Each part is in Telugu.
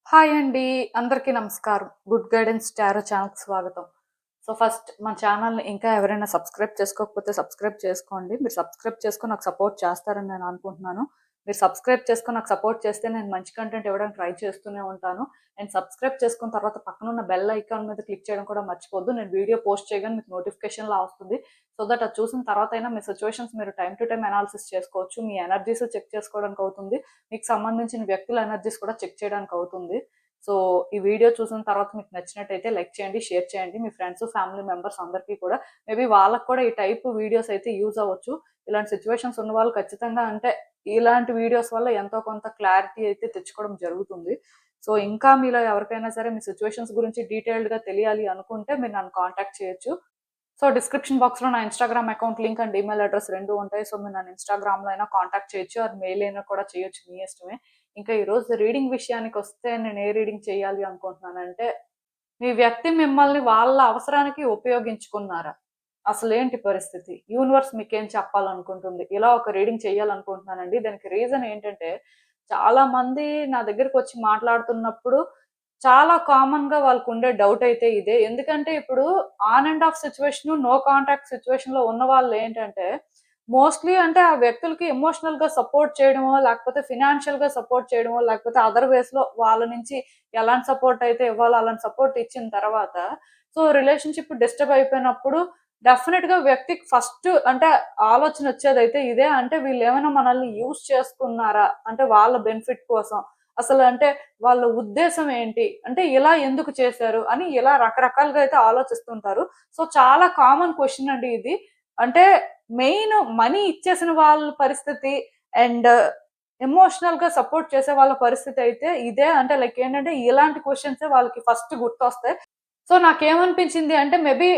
హాయ్ అండి. అందరికీ నమస్కారం. గుడ్ గైడెన్స్ టారో ఛానల్‌కి స్వాగతం. ఫస్ట్ మన ఛానల్‌ని ఇంకా ఎవరైనా సబ్స్క్రైబ్ చేసుకోకపోతే సబ్స్క్రైబ్ చేసుకోండి. మీరు సబ్స్క్రైబ్ చేసుకొని నాకు సపోర్ట్ చేస్తారని నేను అనుకుంటున్నాను. మీరు సబ్స్క్రైబ్ చేసుకొని నాకు సపోర్ట్ చేస్తే నేను మంచి కంటెంట్ ఇవ్వడానికి ట్రై చేస్తూనే ఉంటాను. అండ్ సబ్స్క్రైబ్ చేసుకున్న తర్వాత పక్కనున్న బెల్ ఐకాన్ మీద క్లిక్ చేయడం కూడా మర్చిపోద్దు. నేను వీడియో పోస్ట్ చేయగానే మీకు నోటిఫికేషన్‌లా వస్తుంది. సో దట్ అది చూసిన తర్వాత అయినా మీ సిట్యుయేషన్స్ మీరు టైమ్ టు టైమ్ అనాలిసిస్ చేసుకోవచ్చు. మీ ఎనర్జీస్ చెక్ చేసుకోవడానికి అవుతుంది. మీకు సంబంధించిన వ్యక్తుల ఎనర్జీస్ కూడా చెక్ చేయడానికి అవుతుంది. సో ఈ వీడియో చూసిన తర్వాత మీకు నచ్చినట్టయితే లైక్ చేయండి, షేర్ చేయండి. మీ ఫ్రెండ్స్, ఫ్యామిలీ మెంబర్స్ అందరికీ కూడా మేబీ వాళ్ళకి కూడా ఈ టైప్ వీడియోస్ అయితే యూజ్ అవ్వచ్చు. ఇలాంటి సిచ్యువేషన్స్ ఉన్న వాళ్ళు ఖచ్చితంగా అంటే ఇలాంటి వీడియోస్ వల్ల ఎంతో కొంత క్లారిటీ అయితే తెచ్చుకోవడం జరుగుతుంది. సో ఇంకా మీలో ఎవరికైనా సరే మీ సిచ్యువేషన్స్ గురించి డీటెయిల్డ్‌గా తెలియాలి అనుకుంటే మీరు నన్ను కాంటాక్ట్ చేయొచ్చు. సో డిస్క్రిప్షన్ బాక్స్‌లో నా Instagram account link and email address 2 ఉంటాయి. సో మీరు నన్ను ఇన్‌స్టాగ్రామ్‌లో అయినా కాంటాక్ట్ చేయొచ్చు. ఆర్ మెయిల్ అయినా కూడా చేయొచ్చు. మీ ఇష్టమే. ఇంకా ఈరోజు రీడింగ్ విషయానికొస్తే నేను ఏ రీడింగ్ చేయాలి అనుకుంటున్నానంటే, మీ వ్యక్తి మిమ్మల్ని వాళ్ళ అవసరానికి ఉపయోగించుకున్నారా? అసలేంటి పరిస్థితి? యూనివర్స్ మీకేం చెప్పాలనుకుంటుంది? ఇలా ఒక రీడింగ్ చేయాలనుకుంటున్నానండి. దానికి రీజన్ ఏంటంటే, చాలా మంది నా దగ్గరకొచ్చి మాట్లాడుతున్నప్పుడు చాలా కామన్‌గా వాళ్ళకుండే డౌట్ అయితే ఇదే. ఎందుకంటే ఇప్పుడు on and off situation, no contact సిట్యుయేషన్‌లో ఉన్నవాళ్ళేంటంటే, మోస్ట్‌లీ అంటే ఆ వ్యక్తులకి ఎమోషనల్‌గా సపోర్ట్ చేయడమో, లేకపోతే ఫినాన్షియల్‌గా సపోర్ట్ చేయడమో, లేకపోతే అదర్ వేస్‌లో వాళ్ళ నుంచి ఎలాంటి సపోర్ట్ అయితే ఇవ్వాలో అలాంటి సపోర్ట్ ఇచ్చిన తర్వాత, సో రిలేషన్‌షిప్ డిస్టర్బ్ అయిపోయినప్పుడు డెఫినిట్‌గా వ్యక్తికి ఫస్ట్ అంటే ఆలోచనొచ్చేదైతే ఇదే. అంటే వీళ్ళేమైనా మనల్ని యూజ్ చేసుకున్నారా? అంటే వాళ్ళ బెనిఫిట్ కోసం. అసలు అంటే వాళ్ళ ఉద్దేశ్యం ఏంటి? అంటే ఇలా ఎందుకు చేశారు? అని ఇలా రకరకాలుగా అయితే ఆలోచిస్తుంటారు. సో చాలా కామన్ క్వెషన్ అండి ఇది. అంటే మెయిన్ మనీ ఇచ్చేసిన వాళ్ళ పరిస్థితి అండ్ ఎమోషనల్‌గా సపోర్ట్ చేసే వాళ్ళ పరిస్థితి అయితే ఇదే. అంటే లైక్ ఏంటంటే ఇలాంటి క్వెషన్సే వాళ్ళకి ఫస్ట్ గుర్తొస్తాయి. సో నాకేమనిపించింది అంటే మేబీ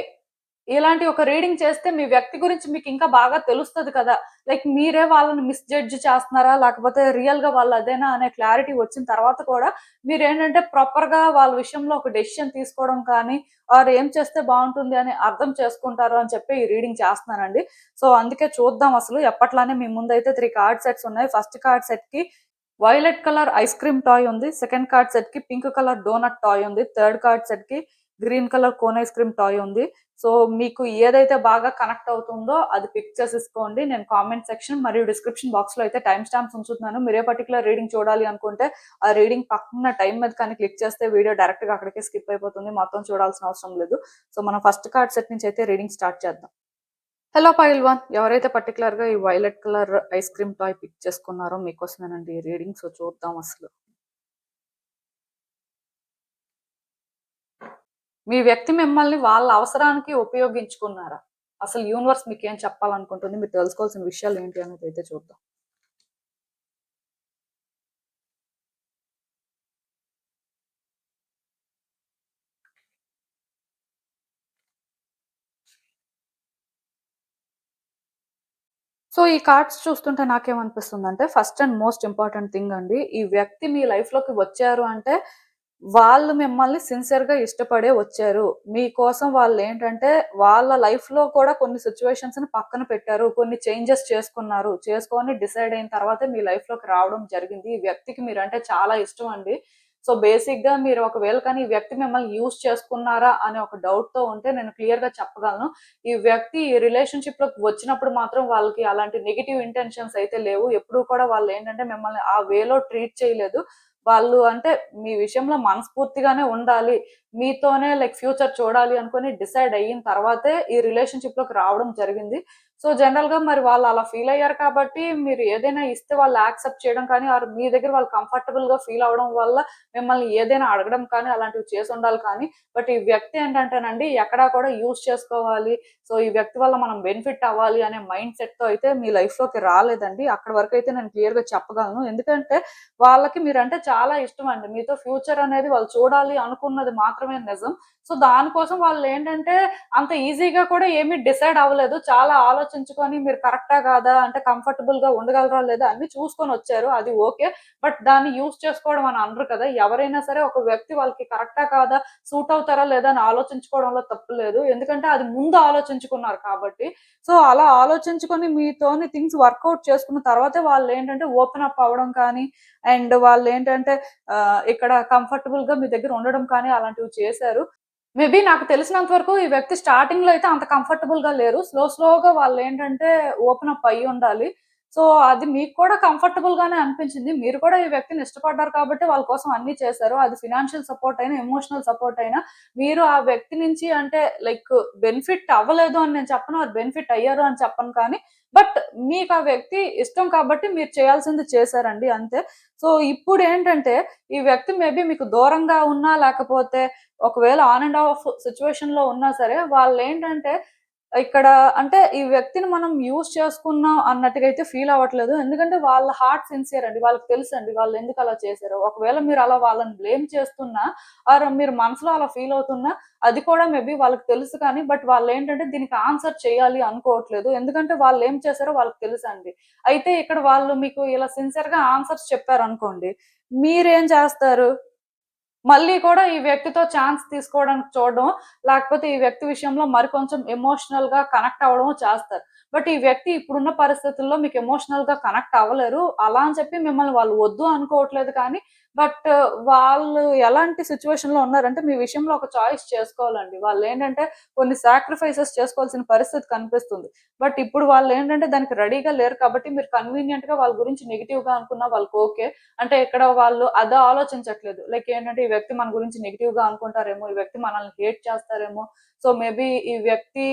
ఇలాంటి ఒక రీడింగ్ చేస్తే మీ వ్యక్తి గురించి మీకు ఇంకా బాగా తెలుస్తది కదా! లైక్ మీరే వాళ్ళని మిస్‌జడ్జ్ చేస్తున్నారా? లేకపోతే రియల్‌గా వాళ్ళు అదేనా అనే క్లారిటీ వచ్చిన తర్వాత కూడా మీరేంటంటే ప్రాపర్‌గా వాళ్ళ విషయంలో ఒక డెసిషన్ తీసుకోవడం కానీ, ఆర్ ఏం చేస్తే బావుంటుంది అని అర్థం చేసుకుంటారు అని చెప్పి ఈ రీడింగ్ చేస్తున్నానండి. సో అందుకే చూద్దాం అసలు ఎప్పట్లానే మీ ముందైతే 3 కార్డ్ సెట్స్ ఉన్నాయి. ఫస్ట్ కార్డ్ సెట్‌కి violet colour ice cream toy ఉంది. సెకండ్ కార్డ్ సెట్‌కి పింక్ కలర్ డోనట్ టాయ్ ఉంది. థర్డ్ కార్డ్ సెట్‌కి green colour cone ice cream toy ఉంది. సో మీకు ఏదైతే బాగా కనెక్ట్ అవుతుందో అది పిక్ చేసేసుకోండి. నేను కామెంట్ సెక్షన్ మరియు డిస్క్రిప్షన్ బాక్స్‌లో అయితే టైమ్ స్టాంప్స్ ఉంచుతున్నాను. మీరే పర్టిక్యులర్ రీడింగ్ చూడాలి అనుకుంటే ఆ రీడింగ్ పక్కన టైమ్ మీద కానీ క్లిక్ చేస్తే వీడియో డైరెక్ట్‌గా అక్కడికే స్కిప్ అయిపోతుంది. మొత్తం చూడాల్సిన అవసరం లేదు. సో మనం ఫస్ట్ కార్డ్ సెట్ నుంచి అయితే రీడింగ్ స్టార్ట్ చేద్దాం. హలో పైల్ వన్, ఎవరైతే పర్టిక్యులర్‌గా ఈ violet colour ice cream toy pick చేసుకున్నారో మీకోసమేనండి ఈ రీడింగ్. సో చూద్దాం అసలు. మీ వ్యక్తి మిమ్మల్ని వాళ్ళ అవసరానికి ఉపయోగించుకున్నారా? అసలు యూనివర్స్ మీకేం చెప్పాలనుకుంటుంది? మీరు తెలుసుకోవాల్సిన విషయాలు ఏంటి అనేది అయితే చూద్దాం. సో ఈ కార్డ్స్ చూస్తుంటే నాకేమనిపిస్తుందంటే first and most important thing అండి. ఈ వ్యక్తి మీ లైఫ్‌లోకి వచ్చారు అంటే వాళ్ళు మిమ్మల్ని సిన్సియర్‌గా ఇష్టపడే వచ్చారు. మీకోసం వాళ్ళేంటంటే వాళ్ళ లైఫ్‌లో కూడా కొన్ని సిట్యుయేషన్స్‌ని పక్కన పెట్టారు. కొన్ని చేంజెస్ చేసుకున్నారు. చేసుకొని డిసైడ్ అయిన తర్వాతే మీ లైఫ్‌లోకి రావడం జరిగింది. ఈ వ్యక్తికి మీరంటే చాలా ఇష్టం అండి. సో బేసిక్‌గా మీరు ఒకవేళ కానీ ఈ వ్యక్తి మిమ్మల్ని యూజ్ చేసుకున్నారా అనే ఒక డౌట్‌తో ఉంటే నేను క్లియర్‌గా చెప్పగలను. ఈ వ్యక్తి ఈ రిలేషన్‌షిప్‌లోకి వచ్చినప్పుడు మాత్రం వాళ్ళకి అలాంటి నెగెటివ్ ఇంటెన్షన్స్ అయితే లేవు. ఎప్పుడు కూడా వాళ్ళేంటంటే మిమ్మల్ని ఆ వేలో ట్రీట్ చేయలేదు. వాళ్ళు అంటే మీ విషయంలో మనస్ఫూర్తిగానే ఉండాలి. మీతోనే లైక్ ఫ్యూచర్ చూడాలి అనుకోని డిసైడ్ అయిన తర్వాతే ఈ రిలేషన్‌షిప్‌లోకి రావడం జరిగింది. సో జనరల్‌గా మరి వాళ్ళు అలా ఫీల్ అయ్యారు కాబట్టి మీరు ఏదైనా ఇస్తే వాళ్ళు యాక్సెప్ట్ చేయడం కానీ ఆర్ మీ దగ్గర వాళ్ళు కంఫర్టబుల్‌గా ఫీల్ అవ్వడం వల్ల మిమ్మల్ని ఏదైనా అడగడం కానీ అలాంటివి చేసుండాలి కానీ బట్ ఈ వ్యక్తి ఏంటంటేనండి ఎక్కడా కూడా యూజ్ చేసుకోవాలి. సో ఈ వ్యక్తి వల్ల మనం బెనిఫిట్ అవ్వాలి అనే మైండ్ సెట్‌తో అయితే మీ లైఫ్‌లోకి రాలేదండి. అక్కడి వరకైతే నేను క్లియర్‌గా చెప్పగలను. ఎందుకంటే వాళ్ళకి మీరంటే చాలా ఇష్టమండి. మీతో ఫ్యూచర్ అనేది వాళ్ళు చూడాలి అనుకున్నది మాత్రమే నిజం. సో దానికోసం వాళ్ళేంటంటే అంత ఈజీగా కూడా ఏమి డిసైడ్ అవ్వలేదు. చాలా ఆలోచించుకొని మీరు కరెక్టా కాదా, అంటే కంఫర్టబుల్ గా ఉండగలరా లేదా అన్ని చూసుకొని వచ్చారు, అది ఓకే. బట్ దాన్ని యూజ్ చేసుకోవడం అని అనరు కదా. ఎవరైనా సరే ఒక వ్యక్తి వాళ్ళకి కరెక్టా కాదా, సూట్ అవుతారా లేదా అని ఆలోచించుకోవడంలో తప్పు లేదు. ఎందుకంటే అది ముందు ఆలోచించుకున్నారు కాబట్టి. సో అలా ఆలోచించుకొని మీతోని థింగ్స్ వర్కౌట్ చేసుకున్న తర్వాతే వాళ్ళు ఏంటంటే ఓపెన్ అప్ అవ్వడం కానీ, అండ్ వాళ్ళు ఏంటంటే ఇక్కడ కంఫర్టబుల్ గా మీ దగ్గర ఉండడం కానీ అలాంటివి చేశారు. మేబీ నాకు తెలిసినంత వరకు ఈ వ్యక్తి స్టార్టింగ్‌లో అయితే అంత కంఫర్టబుల్‌గా లేరు. స్లోగా వాళ్ళేంటంటే ఓపెన్ అప్ అయ్యుండాలి. సో, అది మీకు కూడా కంఫర్టబుల్ గానే అనిపించింది. మీరు కూడా ఈ వ్యక్తిని ఇష్టపడ్డారు కాబట్టి వాళ్ళ కోసం అన్నీ చేశారు. అది ఫినాన్షియల్ సపోర్ట్ అయినా, ఎమోషనల్ సపోర్ట్ అయినా మీరు ఆ వ్యక్తి నుంచి అంటే లైక్ బెనిఫిట్ అవ్వలేదు అని నేను చెప్పను. ఆర్ బెనిఫిట్ అయ్యారు అని చెప్పను కానీ, బట్ మీకు ఆ వ్యక్తి ఇష్టం కాబట్టి మీరు చేయాల్సింది చేశారండి అంతే. సో, ఇప్పుడేంటంటే ఈ వ్యక్తి మేబీ మీకు దూరంగా ఉన్నా లేకపోతే ఒకవేళ ఆన్ అండ్ ఆఫ్ సిట్యుయేషన్‌లో ఉన్నా సరే వాళ్ళేంటంటే ఇక్కడ అంటే ఈ వ్యక్తిని మనం యూజ్ చేసుకున్నాం అన్నట్టుగా అయితే ఫీల్ అవ్వట్లేదు. ఎందుకంటే వాళ్ళ హార్ట్ సిన్సియర్ అండి. వాళ్ళకి తెలుసండి వాళ్ళెందుకు అలా చేశారో. ఒకవేళ మీరు అలా వాళ్ళని బ్లేమ్ చేస్తున్నా ఆర్ మీరు మనసులో అలా ఫీల్ అవుతున్నా అది కూడా మేబీ వాళ్ళకి తెలుసు కానీ బట్ వాళ్ళేంటంటే దీనికి ఆన్సర్ చేయాలి అనుకోవట్లేదు. ఎందుకంటే వాళ్ళేం చేశారో వాళ్ళకి తెలుసండి. అయితే ఇక్కడ వాళ్ళు మీకు ఇలా సిన్సియర్‌గా ఆన్సర్స్ చెప్పారనుకోండి. మీరేం చేస్తారు? మళ్ళీ కూడా ఈ వ్యక్తితో ఛాన్స్ తీసుకోవడానికి చూడడం, లేకపోతే ఈ వ్యక్తి విషయంలో మరికొంచెం ఎమోషనల్‌గా కనెక్ట్ అవ్వడమో చేస్తారు. బట్ ఈ వ్యక్తి ఇప్పుడున్న పరిస్థితుల్లో మీకు ఎమోషనల్‌గా కనెక్ట్ అవ్వలేరు. అలా అని చెప్పి మిమ్మల్ని వాళ్ళు వద్దు అనుకోవట్లేదు కానీ, బట్ వాళ్ళు ఎలాంటి సిట్యుయేషన్‌లో ఉన్నారంటే మీ విషయంలో ఒక చాయిస్ చేసుకోవాలండి. వాళ్ళేంటంటే కొన్ని సాక్రిఫైసెస్ చేసుకోవాల్సిన పరిస్థితి కనిపిస్తుంది. బట్ ఇప్పుడు వాళ్ళేంటంటే దానికి రెడీగా లేరు కాబట్టి మీరు కన్వీనియంట్‌గా వాళ్ళ గురించి నెగెటివ్‌గా అనుకున్నా వాళ్ళకి ఓకే. అంటే ఇక్కడ వాళ్ళు అదే ఆలోచించట్లేదు. లైక్ ఏంటంటే ఈ వ్యక్తి మన గురించి నెగెటివ్‌గా అనుకుంటారేమో, ఈ వ్యక్తి మనల్ని హేట్ చేస్తారేమో, సో మేబీ ఈ వ్యక్తి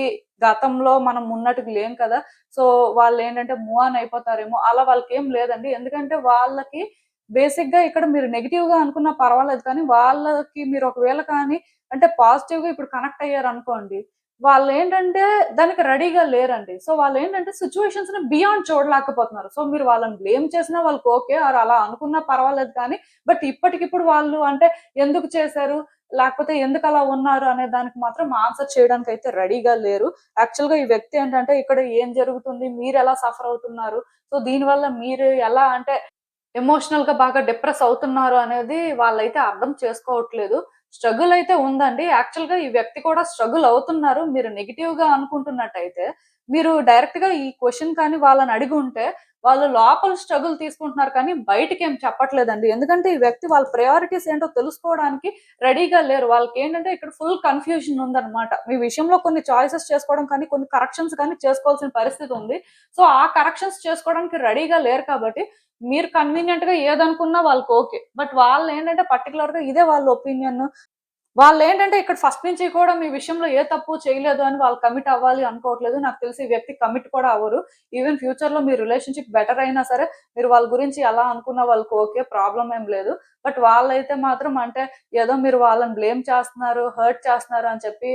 గతంలో మనం ఉన్నట్టుగా లేం కదా. సో వాళ్ళేంటంటే మూవ్ ఆన్ అయిపోతారేమో అలా వాళ్ళకేం లేదండి. ఎందుకంటే వాళ్ళకి బేసిక్‌గా ఇక్కడ మీరు నెగెటివ్‌గా అనుకున్నా పర్వాలేదు కానీ, వాళ్ళకి మీరు ఒకవేళ కానీ అంటే పాజిటివ్‌గా ఇప్పుడు కనెక్ట్ అయ్యారనుకోండి, వాళ్ళేంటంటే దానికి రెడీగా లేరండి. సో వాళ్ళేంటంటే సిట్యుయేషన్స్‌ని బియాండ్ చూడలేకపోతున్నారు. సో మీరు వాళ్ళని బ్లేమ్ చేసినా వాళ్ళకి ఓకే. ఆర్ అలా అనుకున్నా పర్వాలేదు కానీ, బట్ ఇప్పటికిప్పుడు వాళ్ళు అంటే ఎందుకు చేశారు? లేకపోతే ఎందుకలా ఉన్నారు అనే దానికి మాత్రం ఆన్సర్ చేయడానికైతే రెడీగా లేరు. యాక్చువల్‌గా ఈ వ్యక్తి ఏంటంటే ఇక్కడ ఏం జరుగుతుంది? మీరెలా సఫర్ అవుతున్నారు? సో దీనివల్ల మీరు ఎలా అంటే ఎమోషనల్‌గా బాగా డిప్రెస్ అవుతున్నారు అనేది వాళ్ళైతే అర్థం చేసుకోవట్లేదు. స్ట్రగుల్ అయితే ఉందండి. యాక్చువల్‌గా ఈ వ్యక్తి కూడా స్ట్రగుల్ అవుతున్నారు. మీరు నెగెటివ్‌గా అనుకుంటున్నట్టయితే, మీరు డైరెక్ట్‌గా ఈ క్వెషన్ కానీ వాళ్ళని అడిగుంటే, వాళ్ళు లోపల స్ట్రగుల్ తీసుకుంటున్నారు కానీ బయటికేం చెప్పట్లేదండి. ఎందుకంటే ఈ వ్యక్తి వాళ్ళ ప్రయారిటీస్ ఏంటో తెలుసుకోవడానికి రెడీగా లేరు. వాళ్ళకేంటంటే ఇక్కడ ఫుల్ కన్‌ఫ్యూజన్ ఉందన్నమాట. మీ విషయంలో కొన్ని చాయిసెస్ చేసుకోవడం కానీ, కొన్ని కరెక్షన్స్ కానీ చేసుకోవాల్సిన పరిస్థితి ఉంది. సో, ఆ కరెక్షన్స్ చేసుకోవడానికి రెడీగా లేరు కాబట్టి మీరు కన్వీనియంట్‌గా ఏదనుకున్నా వాళ్ళకి ఓకే. బట్ వాళ్ళేంటంటే పర్టిక్యులర్‌గా ఇదే వాళ్ళ ఒపీనియన్. వాళ్ళేంటంటే ఇక్కడ ఫస్ట్ నుంచి కూడా మీ విషయంలో ఏ తప్పు చేయలేదు అని వాళ్ళు కమిట్ అవ్వాలి అనుకోవట్లేదు. నాకు తెలిసి ఈ వ్యక్తి కమిట్ కూడా అవ్వరు. ఈవెన్ ఫ్యూచర్‌లో మీ రిలేషన్‌షిప్ బెటర్ అయినా సరే, మీరు వాళ్ళ గురించి ఎలా అనుకున్నా వాళ్ళకి ఓకే. ప్రాబ్లమ్ ఏం లేదు. బట్ వాళ్ళైతే మాత్రం అంటే ఏదో మీరు వాళ్ళని బ్లేమ్ చేస్తున్నారు, హర్ట్ చేస్తున్నారు అని చెప్పి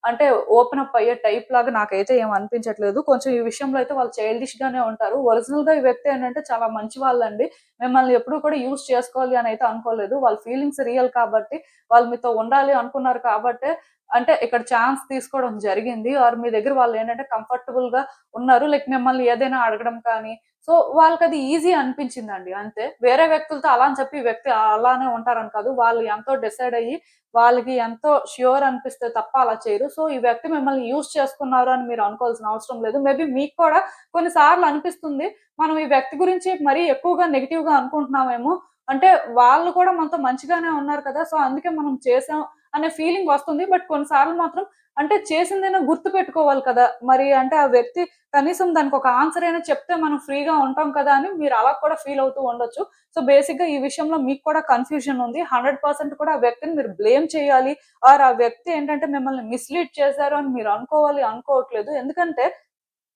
అంటే ఓపెన్ అప్ అయ్యే టైప్ లాగా నాకైతే ఏం అనిపించట్లేదు. కొంచెం ఈ విషయంలో అయితే వాళ్ళు చైల్డిష్ గానే ఉంటారు. ఒరిజినల్‌గా ఈ వ్యక్తి ఏంటంటే చాలా మంచి వాళ్ళండి. మిమ్మల్ని ఎప్పుడు కూడా యూజ్ చేసుకోవాలి అని అయితే అనుకోలేదు. వాళ్ళ ఫీలింగ్స్ రియల్ కాబట్టి, వాళ్ళు మీతో ఉండాలి అనుకున్నారు కాబట్టే అంటే ఇక్కడ ఛాన్స్ తీసుకోవడం జరిగింది. ఆర్ మీ దగ్గర వాళ్ళేంటంటే కంఫర్టబుల్‌గా ఉన్నారు. లైక్ మిమ్మల్ని ఏదైనా అడగడం కానీ, సో వాళ్ళకది ఈజీ అనిపించిందండి అంతే. వేరే వ్యక్తులతో అలా అని చెప్పి ఈ వ్యక్తి అలానే ఉంటారని కాదు. వాళ్ళు ఎంతో డిసైడ్ అయ్యి వాళ్ళకి ఎంతో ష్యూర్ అనిపిస్తే తప్ప అలా చేయరు. సో, ఈ వ్యక్తి మిమ్మల్ని యూజ్ చేసుకున్నారు అని మీరు అనుకోవాల్సిన అవసరం లేదు. మేబీ మీకు కూడా కొన్ని సార్లు అనిపిస్తుంది. మనం ఈ వ్యక్తి గురించి మరీ ఎక్కువగా నెగెటివ్‌గా అనుకుంటున్నామేమో. అంటే వాళ్ళు కూడా మనతో మంచిగానే ఉన్నారు కదా. సో, అందుకే మనం చేసాం అనే ఫీలింగ్ వస్తుంది. బట్ కొన్ని సార్లు మాత్రం అంటే చేసిందైనా గుర్తుపెట్టుకోవాలి కదా. మరి అంటే ఆ వ్యక్తి కనీసం దానికొక ఆన్సర్ అయినా చెప్తే మనం ఫ్రీగా ఉంటాం కదా అని మీరు అలా కూడా ఫీల్ అవుతూ ఉండొచ్చు. సో బేసిక్‌గా ఈ విషయంలో మీకు కూడా కన్‌ఫ్యూజన్ ఉంది. 100% కూడా ఆ వ్యక్తిని మీరు బ్లేమ్ చేయాలి. ఆర్ ఆ వ్యక్తి ఏంటంటే మిమ్మల్ని మిస్‌లీడ్ చేశారు అని మీరు అనుకోవాలి అనుకోవట్లేదు. ఎందుకంటే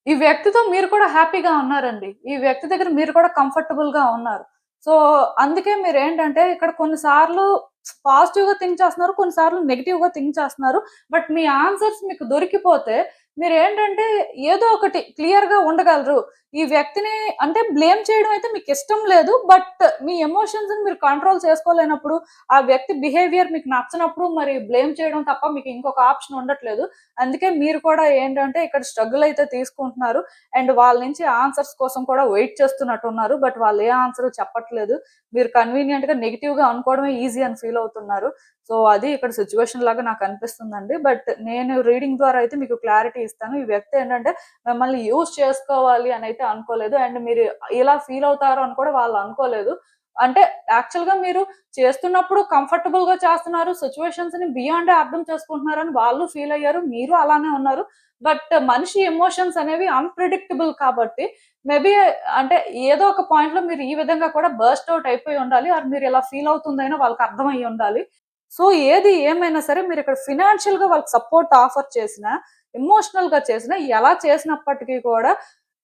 ఈ వ్యక్తితో మీరు కూడా హ్యాపీగా ఉన్నారండి. ఈ వ్యక్తి దగ్గర మీరు కూడా కంఫర్టబుల్‌గా ఉన్నారు. సో, అందుకే మీరేంటంటే ఇక్కడ కొన్ని సార్లు పాజిటివ్‌గా థింక్ చేస్తున్నారు. కొన్ని సార్లు నెగెటివ్‌గా థింక్ చేస్తున్నారు. బట్ మీ ఆన్సర్స్ మీకు దొరికిపోతే మీరు ఏంటంటే ఏదో ఒకటి క్లియర్ గా ఉండగలరు. ఈ వ్యక్తిని అంటే బ్లేమ్ చేయడం అయితే మీకు ఇష్టం లేదు. బట్ మీ ఎమోషన్స్ మీరు కంట్రోల్ చేసుకోలేనప్పుడు, ఆ వ్యక్తి బిహేవియర్ మీకు నచ్చనప్పుడు మరి బ్లేమ్ చేయడం తప్ప మీకు ఇంకొక ఆప్షన్ ఉండట్లేదు. అందుకే మీరు కూడా ఏంటంటే ఇక్కడ స్ట్రగుల్ అయితే తీసుకుంటున్నారు. అండ్ వాళ్ళ నుంచి ఆన్సర్స్ కోసం కూడా వెయిట్ చేస్తున్నట్టున్నారు. బట్ వాళ్ళు ఏ ఆన్సర్ చెప్పట్లేదు. మీరు కన్వీనియంట్ గా నెగిటివ్ గా అనుకోవడమే ఈజీ అని ఫీల్ అవుతున్నారు. సో అది ఇక్కడ సిచ్యువేషన్ లాగా నాకు అనిపిస్తుందండి. బట్ నేను రీడింగ్ ద్వారా అయితే మీకు క్లారిటీ ఇస్తాను. ఈ వ్యక్తి ఏంటంటే మిమ్మల్ని యూజ్ చేసుకోవాలి అని అయితే అనుకోలేదు. అండ్ మీరు ఇలా ఫీల్ అవుతారు అని కూడా వాళ్ళు అనుకోలేదు. అంటే యాక్చువల్ గా మీరు చేస్తున్నప్పుడు కంఫర్టబుల్ గా చేస్తున్నారు. సిచ్యువేషన్స్ ని బియాండ్ అర్థం చేసుకుంటున్నారని వాళ్ళు ఫీల్ అయ్యారు. మీరు అలానే ఉన్నారు. బట్ మనిషి ఎమోషన్స్ అనేవి అన్‌ప్రెడిక్టబుల్ కాబట్టి మేబీ అంటే ఏదో ఒక పాయింట్ లో మీరు ఈ విధంగా కూడా బర్స్ట్ ఔట్ అయిపోయి ఉండాలి. ఆర్ మీరు ఇలా ఫీల్ అవుతుందైనా వాళ్ళకి అర్థమయ్యి ఉండాలి. సో ఏది ఏమైనా సరే మీరు ఇక్కడ ఫినాన్షియల్ గా వాళ్ళకి సపోర్ట్ ఆఫర్ చేసినా, ఎమోషనల్ గా చేసినా, ఎలా చేసినప్పటికీ కూడా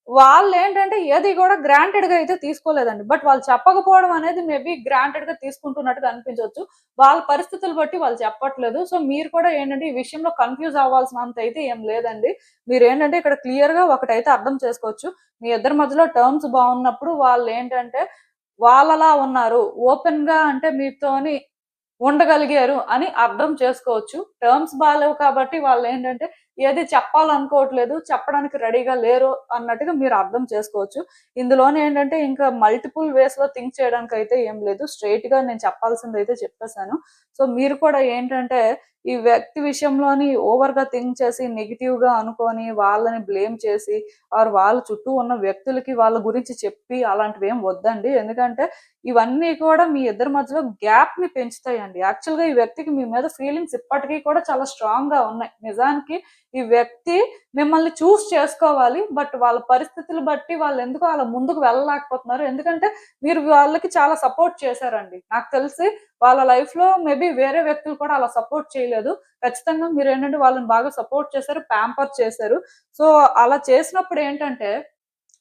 వాళ్ళేంటంటే ఏది కూడా గ్రాంటెడ్ గా అయితే తీసుకోలేదండి. బట్ వాళ్ళు చెప్పకపోవడం అనేది మేబీ గ్రాంటెడ్ గా తీసుకుంటున్నట్టుగా అనిపించొచ్చు. వాళ్ళ పరిస్థితులు బట్టి వాళ్ళు చెప్పట్లేదు. సో మీరు కూడా ఏంటంటే ఈ విషయంలో కన్‌ఫ్యూజ్ అవ్వాల్సినంత అయితే ఏం లేదండి. మీరేంటంటే ఇక్కడ క్లియర్ గా ఒకటైతే అర్థం చేసుకోవచ్చు. మీ ఇద్దరి మధ్యలో టర్మ్స్ బాగున్నప్పుడు వాళ్ళేంటంటే వాళ్ళలా ఉన్నారు. ఓపెన్ గా అంటే మీతోని ఉండగలిగారు అని అర్థం చేసుకోవచ్చు. టర్మ్స్ బాలేవు కాబట్టి వాళ్ళేంటంటే ఏది చెప్పాలనుకోవట్లేదు, చెప్పడానికి రెడీగా లేరు అన్నట్టుగా మీరు అర్థం చేసుకోవచ్చు. ఇందులోనేంటంటే ఇంకా మల్టిపుల్ వేస్‌లో థింక్ చేయడానికైతే ఏం లేదు. స్ట్రెయిట్‌గా నేను చెప్పాల్సిందైతే చెప్పేసాను. సో మీరు కూడా ఏంటంటే ఈ వ్యక్తి విషయంలోని ఓవర్‌గా థింక్ చేసి, నెగెటివ్‌గా అనుకోని, వాళ్ళని బ్లేమ్ చేసి ఆర్ వాళ్ళ చుట్టూ ఉన్న వ్యక్తులకి వాళ్ళ గురించి చెప్పి అలాంటివేం వద్దండి. ఎందుకంటే ఇవన్నీ కూడా మీ ఇద్దరి మధ్యలో గ్యాప్‌ని పెంచుతాయండి. యాక్చువల్‌గా ఈ వ్యక్తికి మీ మీద ఫీలింగ్స్ ఇప్పటికి కూడా చాలా స్ట్రాంగ్‌గా ఉన్నాయి. నిజానికి ఈ వ్యక్తి మిమ్మల్ని చూస్ చేసుకోవాలి. బట్ వాళ్ళ పరిస్థితులు బట్టి వాళ్ళెందుకో అలా ముందుకు వెళ్ళలేకపోతున్నారు. ఎందుకంటే మీరు వాళ్ళకి చాలా సపోర్ట్ చేశారండి. నాకు తెలిసి వాళ్ళ లైఫ్‌లో మేబీ వేరే వ్యక్తులు కూడా అలా సపోర్ట్ చేయలేదు. ఖచ్చితంగా మీరేంటంటే వాళ్ళని బాగా సపోర్ట్ చేశారు, ప్యాంపర్ చేశారు. సో అలా చేసినప్పుడు ఏంటంటే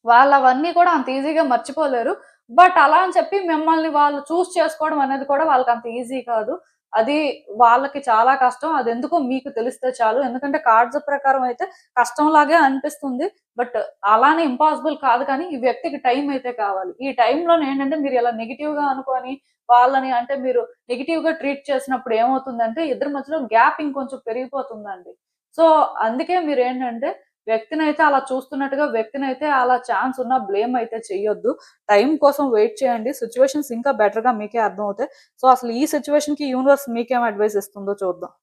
వాళ్ళవన్నీ కూడా అంత ఈజీగా మర్చిపోలేరు. బట్ అలా అని చెప్పి మిమ్మల్ని వాళ్ళు చూజ్ చేసుకోవడం అనేది కూడా వాళ్ళకంత ఈజీ కాదు. అది వాళ్ళకి చాలా కష్టం. అదెందుకో మీకు తెలిస్తే చాలు. ఎందుకంటే కార్డ్స్ ప్రకారం అయితే కష్టంలాగే అనిపిస్తుంది. బట్ అలానే ఇంపాసిబుల్ కాదు కానీ, ఈ వ్యక్తికి టైం అయితే కావాలి. ఈ టైంలోనేంటంటే మీరు ఇలా నెగెటివ్‌గా అనుకోని, వాళ్ళని అంటే మీరు నెగెటివ్‌గా ట్రీట్ చేసినప్పుడు ఏమవుతుందంటే, ఇద్దరి మధ్యలో గ్యాప్ ఇంకొంచెం పెరిగిపోతుందండి. సో, అందుకే మీరేంటంటే వ్యక్తినైతే అలా చూస్తున్నట్టుగా వ్యక్తినైతే అలా ఛాన్స్ ఉన్నా బ్లేమ్ అయితే చెయ్యొద్దు. టైం కోసం వెయిట్ చేయండి. సిట్యుయేషన్స్ ఇంకా బెటర్‌గా మీకే అర్థమవుతాయి. సో, అసలు ఈ సిట్యుయేషన్‌కి యూనివర్స్ మీకేం అడ్వైస్ ఇస్తుందో చూద్దాం.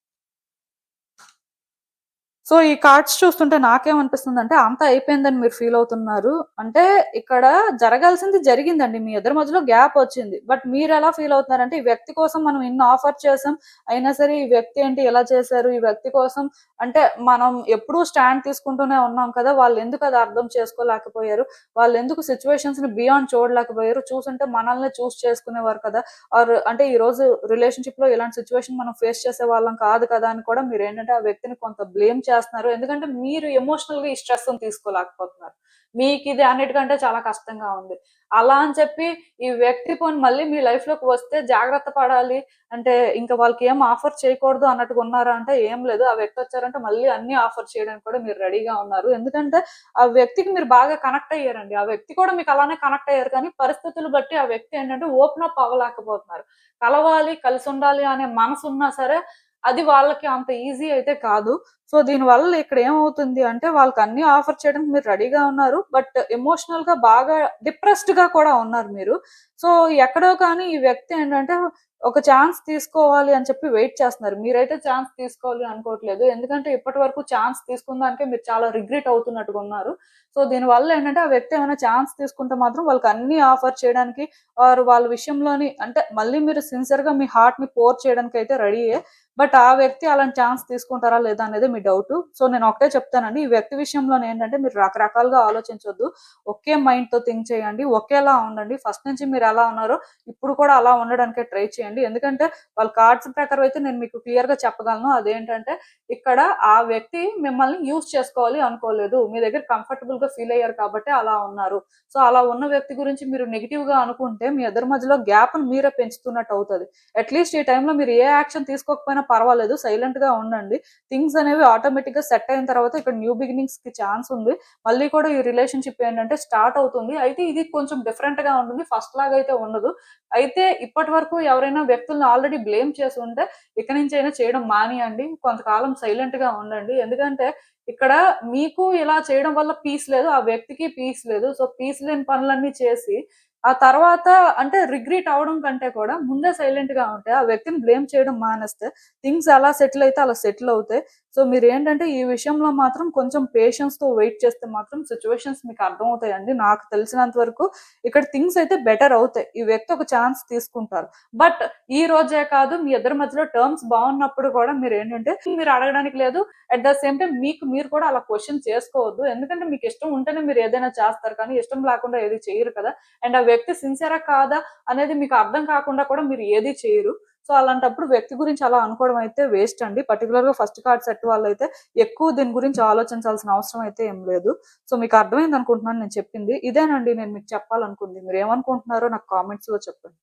సో, ఈ కార్డ్స్ చూస్తుంటే నాకేమనిపిస్తుందంటే, అంతా అయిపోయిందని మీరు ఫీల్ అవుతున్నారు. అంటే ఇక్కడ జరగాల్సింది జరిగిందండి. మీ ఇద్దరి మధ్యలో గ్యాప్ వచ్చింది. బట్ మీరెలా ఫీల్ అవుతున్నారంటే, ఈ వ్యక్తి కోసం మనం ఇన్ని ఆఫర్ చేసాం. అయినా సరే ఈ వ్యక్తి ఏంటి ఇలా చేశారు? ఈ వ్యక్తి కోసం అంటే మనం ఎప్పుడూ స్టాండ్ తీసుకుంటూనే ఉన్నాం కదా! వాళ్ళెందుకు అది అర్థం చేసుకోలేకపోయారు? వాళ్ళెందుకు సిట్యుయేషన్స్‌ని బియాండ్ చూడలేకపోయారు? చూసుంటే మనల్నే చూజ్ చేసుకునేవారు కదా! ఆర్ అంటే ఈరోజు రిలేషన్‌షిప్‌లో ఇలాంటి సిట్యుయేషన్ మనం ఫేస్ చేసేవాళ్ళం కాదు కదా! అని కూడా మీరేంటంటే ఆ వ్యక్తిని కొంత బ్లేమ్ చేస్తున్నారు. ఎందుకంటే మీరు ఎమోషనల్‌గా ఈ స్ట్రెస్‌ని తీసుకోలేకపోతున్నారు. మీకిది అన్నిటికంటే చాలా కష్టంగా ఉంది. అలా అని చెప్పి ఈ వ్యక్తి పోనీ మళ్ళీ మీ లైఫ్‌లోకి వస్తే జాగ్రత్త పడాలి. అంటే ఇంక వాళ్ళకేం ఆఫర్ చేయకూడదు అన్నట్టుగా ఉన్నారా అంటే ఏం లేదు. ఆ వ్యక్తి వచ్చారంటే మళ్ళీ అన్నీ ఆఫర్ చేయడానికి కూడా మీరు రెడీగా ఉన్నారు. ఎందుకంటే ఆ వ్యక్తికి మీరు బాగా కనెక్ట్ అయ్యారండి. ఆ వ్యక్తి కూడా మీకు అలానే కనెక్ట్ అయ్యారు. కానీ పరిస్థితులు బట్టి ఆ వ్యక్తి ఏంటంటే ఓపెన్ అప్ అవ్వలేకపోతున్నారు. కలవాలి, కలిసుండాలి అనే మనసున్నా సరే అది వాళ్ళకి అంత ఈజీ అయితే కాదు. సో, దీనివల్ల ఇక్కడ ఏమవుతుంది అంటే వాళ్ళకన్నీ ఆఫర్ చేయడానికి మీరు రెడీగా ఉన్నారు. బట్ ఎమోషనల్‌గా బాగా డిప్రెస్డ్‌గా కూడా ఉన్నారు మీరు. సో, ఎక్కడో కానీ ఈ వ్యక్తి ఏంటంటే ఒక ఛాన్స్ తీసుకోవాలి అని చెప్పి వెయిట్ చేస్తున్నారు. మీరైతే ఛాన్స్ తీసుకోవాలి అనుకోవట్లేదు. ఎందుకంటే ఇప్పటి వరకు ఛాన్స్ తీసుకున్న దానికే మీరు చాలా రిగ్రెట్ అవుతున్నట్టుగా ఉన్నారు. సో, దీనివల్ల ఏంటంటే ఆ వ్యక్తి ఏమైనా ఛాన్స్ తీసుకుంటే మాత్రం వాళ్ళకి అన్నీ ఆఫర్ చేయడానికి ఆర్ వాళ్ళ విషయంలోని అంటే మళ్ళీ మీరు సిన్సియర్‌గా మీ హార్ట్‌ని పోర్ చేయడానికైతే రెడీయే. బట్ ఆ వ్యక్తి అలాంటి ఛాన్స్ తీసుకుంటారా లేదా అనేది మీ డౌటు. సో, నేను ఒకటే చెప్తానండి. ఈ వ్యక్తి విషయంలోనేంటంటే మీరు రకరకాలుగా ఆలోచించొద్దు. ఒకే మైండ్‌తో థింక్ చేయండి. ఒకేలా ఉండండి. ఫస్ట్ నుంచి మీరు ఎలా ఉన్నారో ఇప్పుడు కూడా అలా ఉండడానికే ట్రై చేయండి. ఎందుకంటే వాళ్ళ కార్డ్స్ ప్రకారం అయితే నేను మీకు క్లియర్ గా చెప్పగలను. అదేంటంటే ఇక్కడ ఆ వ్యక్తి మిమ్మల్ని యూజ్ చేసుకోవాలి అనుకోలేదు. మీ దగ్గర కంఫర్టబుల్ గా ఫీల్ అయ్యారు కాబట్టి అలా ఉన్నారు. సో అలా ఉన్న వ్యక్తి గురించి మీరు నెగిటివ్ గా అనుకుంటే మీ ఇద్దరి మధ్యలో గ్యాప్ మీరే పెంచుతున్నట్టు అవుతుంది. అట్లీస్ట్ ఈ టైంలో మీరు ఏ యాక్షన్ తీసుకోకపోయినా పర్వాలేదు, సైలెంట్ గా ఉండండి. థింగ్స్ అనేవి ఆటోమేటిక్ గా సెట్ అయిన తర్వాత ఇక్కడ న్యూ బిగినింగ్స్ కి ఛాన్స్ ఉంది. మళ్ళీ కూడా ఈ రిలేషన్షిప్ ఏంటంటే స్టార్ట్ అవుతుంది. అయితే ఇది కొంచెం డిఫరెంట్ గా ఉంటుంది, ఫస్ట్ లాగా అయితే ఉండదు. అయితే ఇప్పటి వరకు ఎవరైనా వ్యక్తులను ఆల్రెడీ బ్లేమ్ చేసి ఉంటే ఇక నుంచి అయినా చేయడం మానేయండి. కొంతకాలం సైలెంట్ గా ఉండండి. ఎందుకంటే ఇక్కడ మీకు ఇలా చేయడం వల్ల పీస్ లేదు, ఆ వ్యక్తికి పీస్ లేదు. సో పీస్ లేని పనులన్నీ చేసి ఆ తర్వాత అంటే రిగ్రెట్ అవడం కంటే కూడా ముందే సైలెంట్ గా ఉంటే ఆ వ్యక్తిని బ్లేమ్ చేయడం మానేస్తే థింగ్స్ ఎలా సెటిల్ అయితే అలా సెటిల్ అవుతాయి. సో మీరు ఏంటంటే ఈ విషయంలో మాత్రం కొంచెం పేషెన్స్ తో వెయిట్ చేస్తే మాత్రం సిచ్యువేషన్స్ మీకు అర్థమవుతాయండి. నాకు తెలిసినంత వరకు ఇక్కడ థింగ్స్ అయితే బెటర్ అవుతాయి. ఈ వ్యక్తి ఒక ఛాన్స్ తీసుకుంటారు. బట్ ఈ రోజే కాదు, మీ ఇద్దరి మధ్యలో టర్మ్స్ బాగున్నప్పుడు కూడా మీరు ఏంటంటే మీరు అడగడానికి లేదు. అట్ ద సేమ్ టైం మీకు మీరు కూడా అలా క్వశ్చన్ చేసుకోవద్దు. ఎందుకంటే మీకు ఇష్టం ఉంటేనే మీరు ఏదైనా చేస్తారు, కానీ ఇష్టం లేకుండా ఏది చేయరు కదా. అండ్ ఆ వ్యక్తి సిన్సియరా కాదా అనేది మీకు అర్థం కాకుండా కూడా మీరు ఏది చేయరు. సో అలాంటప్పుడు వ్యక్తి గురించి అలా అనుకోవడం అయితే వేస్ట్ అండి. పర్టికులర్ గా ఫస్ట్ కార్డ్ సెట్ వాళ్ళైతే ఎక్కువ దీని గురించి ఆలోచించాల్సిన అవసరం అయితే ఏం లేదు. సో మీకు అర్థమైంది అనుకుంటున్నాను నేను చెప్పింది. ఇదేనండి నేను మీకు చెప్పాలనుకుంది. మీరు ఏమనుకుంటున్నారో నాకు కామెంట్స్ లో చెప్పండి.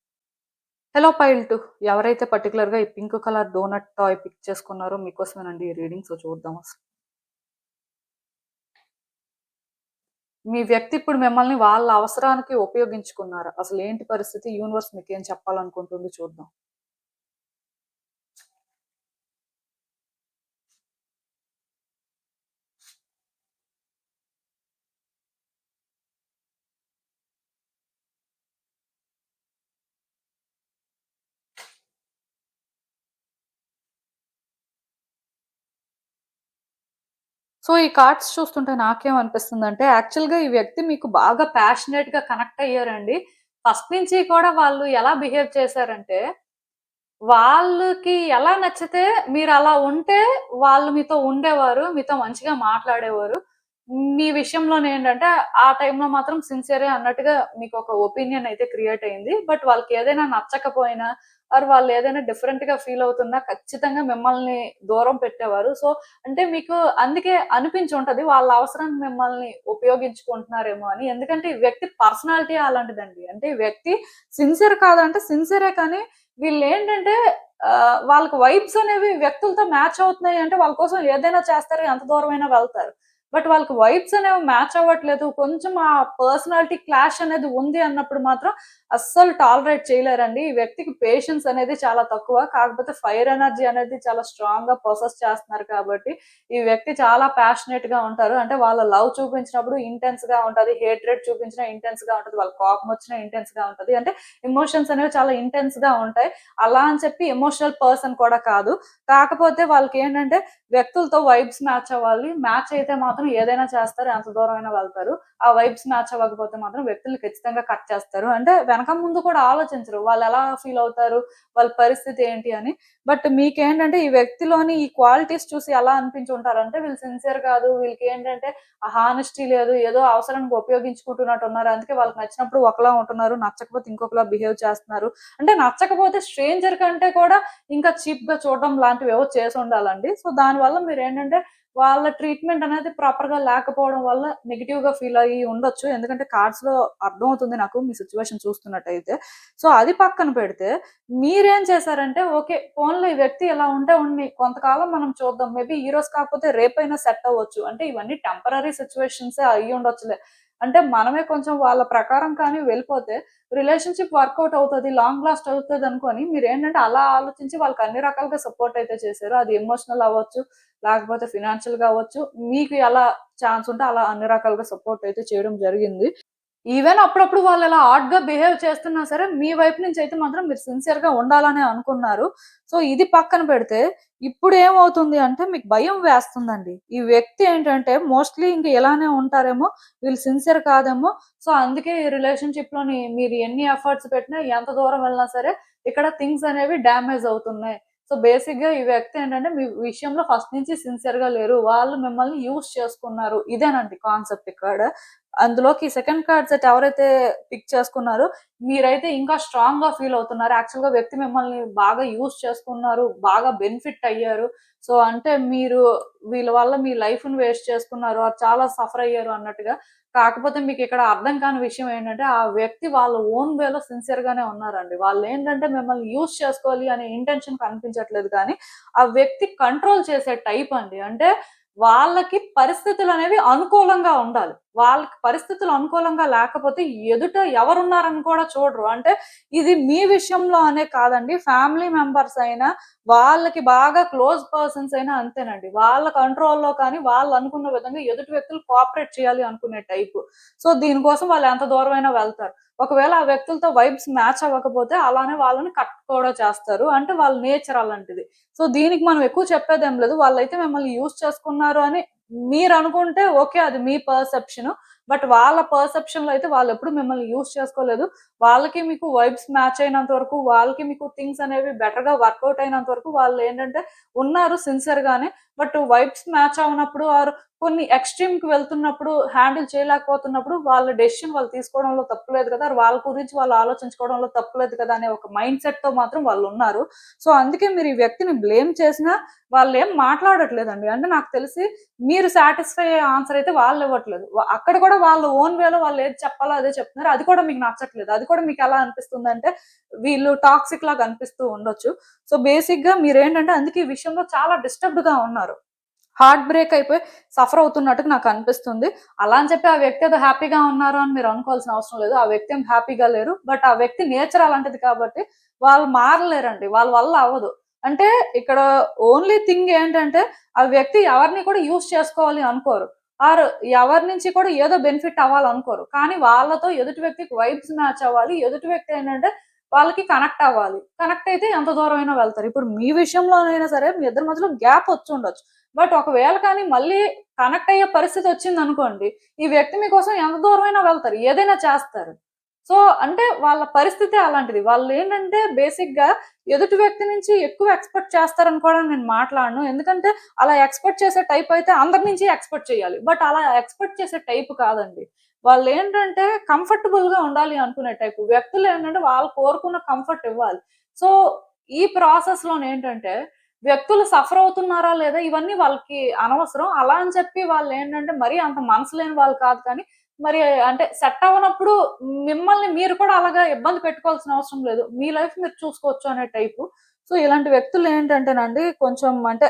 హలో పైల్ 2, ఎవరైతే పర్టికులర్ గా ఈ pink colour doughnut toy pick చేసుకున్నారో మీకోసమేనండి ఈ రీడింగ్. సో చూద్దాం అసలు మీ వ్యక్తి ఇప్పుడు మిమ్మల్ని వాళ్ళ అవసరానికి ఉపయోగించుకున్నారా? అసలు ఏంటి పరిస్థితి? యూనివర్స్ మీకేం చెప్పాలనుకుంటుంది చూద్దాం. సో ఈ కార్డ్స్ చూస్తుంటే నాకేమనిపిస్తుందంటే యాక్చువల్‌గా ఈ వ్యక్తి మీకు బాగా ప్యాషనేట్‌గా కనెక్ట్ అయ్యారండి. ఫస్ట్ నుంచి కూడా వాళ్ళు ఎలా బిహేవ్ చేశారంటే, వాళ్ళకి ఎలా నచ్చితే మీరలా ఉంటే వాళ్ళు మీతో ఉండేవారు. మీతో మంచిగా మాట్లాడేవారు. మీ విషయంలోనేంటంటే ఆ టైంలో మాత్రం సిన్సియరే అన్నట్టుగా మీకొక ఒపీనియన్ అయితే క్రియేట్ అయింది. బట్ వాళ్ళకేదైనా నచ్చకపోయినా ఆర్ వాళ్ళేదైనా డిఫరెంట్‌గా ఫీల్ అవుతున్నా ఖచ్చితంగా మిమ్మల్ని దూరం పెట్టేవారు. సో, అంటే మీకు అందుకే అనిపించుంటది వాళ్ళ అవసరానికి మిమ్మల్ని ఉపయోగించుకుంటున్నారేమో అని. ఎందుకంటే ఈ వ్యక్తి పర్సనాలిటీ అలాంటిదండి. అంటే ఈ వ్యక్తి సిన్సియర్ కాదంటే సిన్సియరే, కానీ వీళ్ళేంటంటే వాళ్ళకి వైబ్స్ అనేవి వ్యక్తులతో మ్యాచ్ అవుతున్నాయి అంటే వాళ్ళ కోసం ఏదైనా చేస్తారు, ఎంత దూరమైనా వెళ్తారు. బట్ వాళ్ళకి వైబ్స్ అనేవి మ్యాచ్ అవ్వట్లేదు. కొంచెం ఆ పర్సనాలిటీ క్లాష్ అనేది ఉంది అన్నప్పుడు మాత్రం అస్సలు టాలరేట్ చేయలేరండి. ఈ వ్యక్తికి పేషెన్స్ అనేది చాలా తక్కువ. కాకపోతే ఫైర్ ఎనర్జీ అనేది చాలా స్ట్రాంగ్ గా ప్రొసెస్ చేస్తున్నారు కాబట్టి ఈ వ్యక్తి చాలా ప్యాషనేట్ గా ఉంటారు. అంటే వాళ్ళ లవ్ చూపించినప్పుడు ఇంటెన్స్ గా ఉంటది. హేట్రెడ్ చూపించినా ఇంటెన్స్ గా ఉంటది. వాళ్ళ కోపం వచ్చినా ఇంటెన్స్ గా ఉంటది. అంటే ఎమోషన్స్ అనేవి చాలా ఇంటెన్స్ గా ఉంటాయి. అలా అని చెప్పి ఎమోషనల్ పర్సన్ కూడా కాదు. కాకపోతే వాళ్ళకి ఏంటంటే వ్యక్తులతో వైబ్స్ మ్యాచ్ అవ్వాలి. మ్యాచ్ అయితే మాత్రం ఏదైనా చేస్తారు, ఎంత దూరమైనా వెళ్తారు. ఆ వైబ్స్ మ్యాచ్ అవ్వకపోతే మాత్రం వ్యక్తులు ఖచ్చితంగా కట్ చేస్తారు. అంటే వెనక ముందు కూడా ఆలోచించరు. వాళ్ళు ఎలా ఫీల్ అవుతారు, వాళ్ళ పరిస్థితి ఏంటి అని. బట్ మీకేంటంటే ఈ వ్యక్తిలోని ఈ క్వాలిటీస్ చూసి ఎలా అనిపించి ఉంటారంటే వీళ్ళు సిన్సియర్ కాదు, వీళ్ళకి ఏంటంటే ఆ హానెస్టీ లేదు, ఏదో అవసరానికి ఉపయోగించుకుంటున్నట్టు ఉన్నారు. అందుకే వాళ్ళకి నచ్చినప్పుడు ఒకలా ఉంటున్నారు, నచ్చకపోతే ఇంకొకలా బిహేవ్ చేస్తున్నారు. అంటే నచ్చకపోతే స్ట్రేంజర్ కంటే కూడా ఇంకా చీప్ గా చూడడం లాంటివి ఏవో చేసి ఉండాలండి. సో దానివల్ల మీరు ఏంటంటే వాళ్ళ ట్రీట్మెంట్ అనేది ప్రాపర్ గా లేకపోవడం వల్ల నెగెటివ్ గా ఫీల్ అయ్యి ఉండొచ్చు. ఎందుకంటే కార్డ్స్ లో అర్థమవుతుంది నాకు మీ సిచ్యువేషన్ చూస్తున్నట్టయితే. సో అది పక్కన పెడితే మీరేం చేశారంటే ఓకే పోన్లే ఈ వ్యక్తి ఇలా ఉంటే ఉండి కొంతకాలం మనం చూద్దాం. మేబీ ఈ రోజు కాకపోతే రేపైనా సెట్ అవ్వచ్చు. అంటే ఇవన్నీ టెంపరరీ సిచ్యువేషన్సే అయ్యి ఉండొచ్చులే. అంటే మనమే కొంచెం వాళ్ళ ప్రకారం కానీ వెళ్ళిపోతే రిలేషన్‌షిప్ వర్కౌట్ అవుతది, లాంగ్ లాస్ట్ అవుతదనుకోని మీరేంటంటే అలా ఆలోచించి వాళ్ళకి అన్ని రకాలుగా సపోర్ట్ అయితే చేశారు. అది ఎమోషనల్ అవ్వచ్చు, లేకపోతే ఫినాన్షియల్‌గా అవ్వచ్చు. మీకు ఎలా ఛాన్స్ ఉంటే అలా అన్ని రకాలుగా సపోర్ట్ అయితే చేయడం జరిగింది. ఈవెన్ అప్పుడప్పుడు వాళ్ళు ఇలా ఆడ్‌గా బిహేవ్ చేస్తున్నా సరే, మీ వైపు నుంచి అయితే మాత్రం మీరు సిన్సియర్‌గా ఉండాలనే అనుకున్నారు. సో, ఇది పక్కన పెడితే ఇప్పుడేమవుతుంది అంటే మీకు భయం వేస్తుందండి. ఈ వ్యక్తి ఏంటంటే మోస్ట్‌లీ ఇంక ఇలానే ఉంటారేమో, వీళ్ళు సిన్సియర్ కాదేమో. సో, అందుకే ఈ రిలేషన్‌షిప్‌లోని మీరు ఎన్ని ఎఫర్ట్స్ పెట్టినా, ఎంత దూరం వెళ్ళినా సరే ఇక్కడ థింగ్స్ అనేవి డ్యామేజ్ అవుతున్నాయి. సో, బేసిక్‌గా ఈ వ్యక్తి ఏంటంటే మీ విషయంలో ఫస్ట్ నుంచి సిన్సియర్‌గా లేరు. వాళ్ళు మిమ్మల్ని యూజ్ చేసుకున్నారు. ఇదేనండి కాన్సెప్ట్ ఇక్కడ. అందులోకి సెకండ్ కార్డ్ సెట్ ఎవరైతే పిక్ చేసుకున్నారో మీరైతే ఇంకా స్ట్రాంగ్ గా ఫీల్ అవుతున్నారు. యాక్చువల్ గా వ్యక్తి మిమ్మల్ని బాగా యూజ్ చేసుకున్నారు, బాగా బెనిఫిట్ అయ్యారు. సో అంటే మీరు వీళ్ళ వల్ల మీ లైఫ్ ని వేస్ట్ చేసుకున్నారు, చాలా సఫర్ అయ్యారు అన్నట్టుగా. కాకపోతే మీకు ఇక్కడ అర్థం కాని విషయం ఏంటంటే ఆ వ్యక్తి వాళ్ళ ఓన్ వేలో సిన్సియర్ గానే ఉన్నారండి. వాళ్ళు ఏంటంటే మిమ్మల్ని యూజ్ చేసుకోవాలి అనే ఇంటెన్షన్ కనిపించట్లేదు, కానీ ఆ వ్యక్తి కంట్రోల్ చేసే టైప్ అండి. అంటే వాళ్ళకి పరిస్థితులు అనేవి అనుకూలంగా ఉండాలి. వాళ్ళకి పరిస్థితులు అనుకూలంగా లేకపోతే ఎదుట ఎవరున్నారని కూడా చూడరు. అంటే ఇది మీ విషయంలో అనే కాదండి, ఫ్యామిలీ మెంబర్స్ అయినా, వాళ్ళకి బాగా క్లోజ్ పర్సన్స్ అయినా అంతేనండి. వాళ్ళ కంట్రోల్‌లో కానీ వాళ్ళు అనుకున్న విధంగా ఎదుటి వ్యక్తులు కోఆపరేట్ చేయాలి అనుకునే టైపు. సో దీనికోసం వాళ్ళు ఎంత దూరమైనా వెళ్తారు. ఒకవేళ ఆ వ్యక్తులతో వైబ్స్ మ్యాచ్ అవ్వకపోతే అలానే వాళ్ళని కట్ కూడా చేస్తారు. అంటే వాళ్ళ నేచర్ అలాంటిది. సో దీనికి మనం ఎక్కువ చెప్పేదేం లేదు. వాళ్ళైతే మిమ్మల్ని యూజ్ చేసుకున్నారు అని మీరనుకుంటే ఓకే, అది మీ పర్సెప్షన్. బట్ వాళ్ళ పర్సెప్షన్‌లో అయితే వాళ్ళెప్పుడు మిమ్మల్ని యూజ్ చేసుకోలేదు. వాళ్ళకి మీకు వైబ్స్ మ్యాచ్ అయినంత వరకు, వాళ్ళకి మీకు థింగ్స్ అనేవి బెటర్‌గా వర్కౌట్ అయినంత వరకు వాళ్ళేంటంటే ఉన్నారు సిన్సియర్‌గానే. బట్ వైబ్స్ మ్యాచ్ అవ్వనప్పుడు ఆర్ కొన్ని ఎక్స్‌ట్రీమ్‌కి వెళ్తున్నప్పుడు, హ్యాండిల్ చేయలేకపోతున్నప్పుడు వాళ్ళ డెసిషన్ వాళ్ళు తీసుకోవడంలో తప్పులేదు కదా! వాళ్ళ గురించి వాళ్ళు ఆలోచించుకోవడంలో తప్పులేదు కదా! అనే ఒక మైండ్ సెట్‌తో మాత్రం వాళ్ళున్నారు. సో అందుకే మీరు ఈ వ్యక్తిని బ్లేమ్ చేసినా వాళ్ళేం మాట్లాడట్లేదండి. అంటే నాకు తెలిసి మీరు సాటిస్ఫై అయ్యే ఆన్సర్ అయితే వాళ్ళివ్వట్లేదు. అక్కడ కూడా వాళ్ళ ఓన్ వేలో వాళ్ళు ఏది చెప్పాలో అదే చెప్తున్నారు. అది కూడా మీకు నచ్చట్లేదు. అది కూడా మీకెలా అనిపిస్తుందంటే వీళ్ళు టాక్సిక్ లాగా అనిపిస్తూ ఉండొచ్చు. సో బేసిక్‌గా మీరేంటంటే అందుకే ఈ విషయంలో చాలా డిస్టర్బ్డ్‌గా ఉన్నారు. హార్ట్ బ్రేక్ అయిపోయి సఫర్ అవుతున్నట్టుగా నాకు అనిపిస్తుంది. అలా అని చెప్పి ఆ వ్యక్తి ఏదో హ్యాపీగా ఉన్నారు అని మీరు అనుకోవాల్సిన అవసరం లేదు. ఆ వ్యక్తి ఏం హ్యాపీగా లేరు. బట్ ఆ వ్యక్తి నేచర్ అలాంటిది కాబట్టి వాళ్ళు మారలేరండి. వాళ్ళ వల్ల అవ్వదు. అంటే ఇక్కడ ఓన్లీ థింగ్ ఏంటంటే ఆ వ్యక్తి ఎవరిని కూడా యూజ్ చేసుకోవాలి అనుకోరు. ఆర్ ఎవరి నుంచి కూడా ఏదో బెనిఫిట్ అవ్వాలనుకోరు. కానీ వాళ్ళతో ఎదుటి వ్యక్తికి వైబ్స్ మ్యాచ్ అవ్వాలి. ఎదుటి వ్యక్తి ఏంటంటే వాళ్ళకి కనెక్ట్ అవ్వాలి. కనెక్ట్ అయితే ఎంత దూరమైనా వెళ్తారు. ఇప్పుడు మీ విషయంలోనైనా సరే మీ ఇద్దరి మధ్యలో గ్యాప్ వచ్చుండొచ్చు. బట్ ఒకవేళ కానీ మళ్ళీ కనెక్ట్ అయ్యే పరిస్థితి వచ్చిందనుకోండి, ఈ వ్యక్తి మీకోసం ఎంత దూరమైనా వెళ్తారు. ఏదైనా చేస్తారు. సో, అంటే వాళ్ళ పరిస్థితే అలాంటిది. వాళ్ళేంటంటే బేసిక్‌గా ఎదుటి వ్యక్తి నుంచి ఎక్కువ ఎక్స్‌పెక్ట్ చేస్తారని కూడా నేను మాట్లాడను. ఎందుకంటే అలా ఎక్స్‌పెక్ట్ చేసే టైప్ అయితే అందరి నుంచి ఎక్స్‌పెక్ట్ చేయాలి. బట్ అలా ఎక్స్‌పెక్ట్ చేసే టైప్ కాదండి. వాళ్ళేంటంటే కంఫర్టబుల్‌గా ఉండాలి అనుకునే టైపు. వ్యక్తులేంటంటే వాళ్ళు కోరుకున్న కంఫర్ట్ ఇవ్వాలి. సో, ఈ ప్రాసెస్‌లోనేంటంటే వ్యక్తులు సఫర్ అవుతున్నారా లేదా ఇవన్నీ వాళ్ళకి అనవసరం. అలా అని చెప్పి వాళ్ళేంటంటే మరీ అంత మనసు లేని వాళ్ళు కాదు కానీ, మరి అంటే సెట్ అవ్వనప్పుడు మిమ్మల్ని మీరు కూడా అలాగా ఇబ్బంది పెట్టుకోవాల్సిన అవసరం లేదు. మీ లైఫ్ మీరు చూసుకోవచ్చు అనే టైపు. సో, ఇలాంటి వ్యక్తులేంటంటేనండి కొంచెం అంటే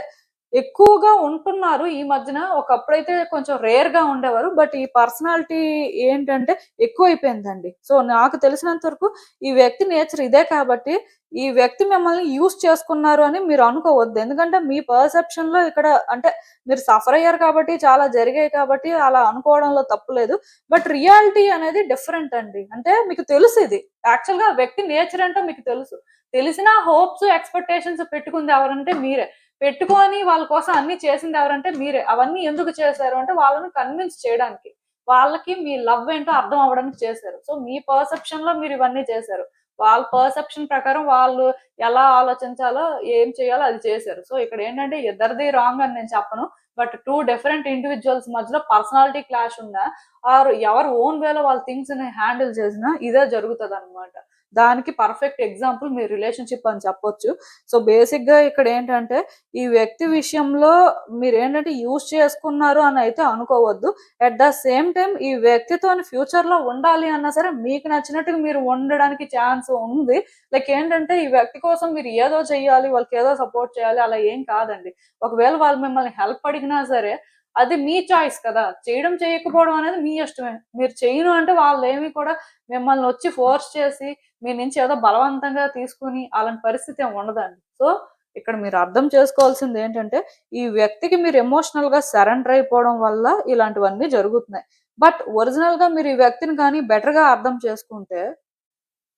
ఎక్కువగా ఉంటున్నారు ఈ మధ్యన. ఒకప్పుడైతే కొంచెం రేర్‌గా ఉండేవారు. బట్ ఈ పర్సనాలిటీ ఏంటంటే ఎక్కువైపోయిందండి. సో, నాకు తెలిసినంత వరకు ఈ వ్యక్తి నేచర్ ఇదే కాబట్టి, ఈ వ్యక్తి మిమ్మల్ని యూజ్ చేసుకున్నారు అని మీరు అనుకోవద్దు. ఎందుకంటే మీ పర్సెప్షన్‌లో ఇక్కడ అంటే మీరు సఫర్ అయ్యారు కాబట్టి, చాలా జరిగాయి కాబట్టి అలా అనుకోవడంలో తప్పు లేదు. బట్ రియాలిటీ అనేది డిఫరెంట్ అండి. అంటే మీకు తెలుసిది. యాక్చువల్‌గా ఆ వ్యక్తి నేచర్ ఏంటో మీకు తెలుసు. తెలిసినా హోప్స్, ఎక్స్‌పెక్టేషన్స్ పెట్టుకుంది ఎవరంటే మీరే. పెట్టుకొని వాళ్ళ కోసం అన్ని చేసింది ఎవరంటే మీరే. అవన్నీ ఎందుకు చేశారు అంటే వాళ్ళని కన్విన్స్ చేయడానికి. వాళ్ళకి మీ లవ్ ఏంటో అర్థం అవ్వడానికి చేశారు. సో, మీ పర్సెప్షన్‌లో మీరు ఇవన్నీ చేశారు. వాళ్ళ పర్సెప్షన్ ప్రకారం వాళ్ళు ఎలా ఆలోచించాలో, ఏం చేయాలో అది చేశారు. సో, ఇక్కడేంటంటే ఇద్దరిది రాంగ్ అని నేను చెప్పను. బట్ 2 డిఫరెంట్ ఇండివిడ్యువల్స్ మధ్యలో పర్సనాలిటీ క్లాష్ ఉన్నా ఆర్ ఎవరు ఓన్ వేలో వాళ్ళ థింగ్స్‌ని హ్యాండిల్ చేసినా ఇదే జరుగుతదనమాట. దానికి పర్ఫెక్ట్ ఎగ్జాంపుల్ మీ రిలేషన్‌షిప్ అని చెప్పొచ్చు. సో, బేసిక్‌గా ఇక్కడేంటంటే ఈ వ్యక్తి విషయంలో మీరేంటంటే యూజ్ చేసుకున్నారు అని అయితే అనుకోవద్దు. అట్ ద సేమ్ టైమ్ ఈ వ్యక్తితోని ఫ్యూచర్‌లో ఉండాలి అన్నా సరే మీకు నచ్చినట్టుగా మీరు ఉండడానికి ఛాన్స్ ఉంది. లైక్ ఏంటంటే ఈ వ్యక్తి కోసం మీరు ఏదో చెయ్యాలి, వాళ్ళకేదో సపోర్ట్ చేయాలి అలా ఏం కాదండి. ఒకవేళ వాళ్ళు మిమ్మల్ని హెల్ప్ అడిగినా సరే అది మీ చాయిస్ కదా! చేయడం, చేయకపోవడం అనేది మీ ఇష్టమే. మీరు చెయ్యను అంటే వాళ్ళేమి కూడా మిమ్మల్నొచ్చి ఫోర్స్ చేసి మీ నుంచి ఏదో బలవంతంగా తీసుకొని అలాంటి పరిస్థితి ఏమి ఉండదండి. సో, ఇక్కడ మీరు అర్థం చేసుకోవాల్సింది ఏంటంటే, ఈ వ్యక్తికి మీరు ఎమోషనల్‌గా సరెండర్ అయిపోవడం వల్ల ఇలాంటివన్నీ జరుగుతున్నాయి. బట్ ఒరిజినల్‌గా మీరు ఈ వ్యక్తిని గాని బెటర్‌గా అర్థం చేసుకుంటే,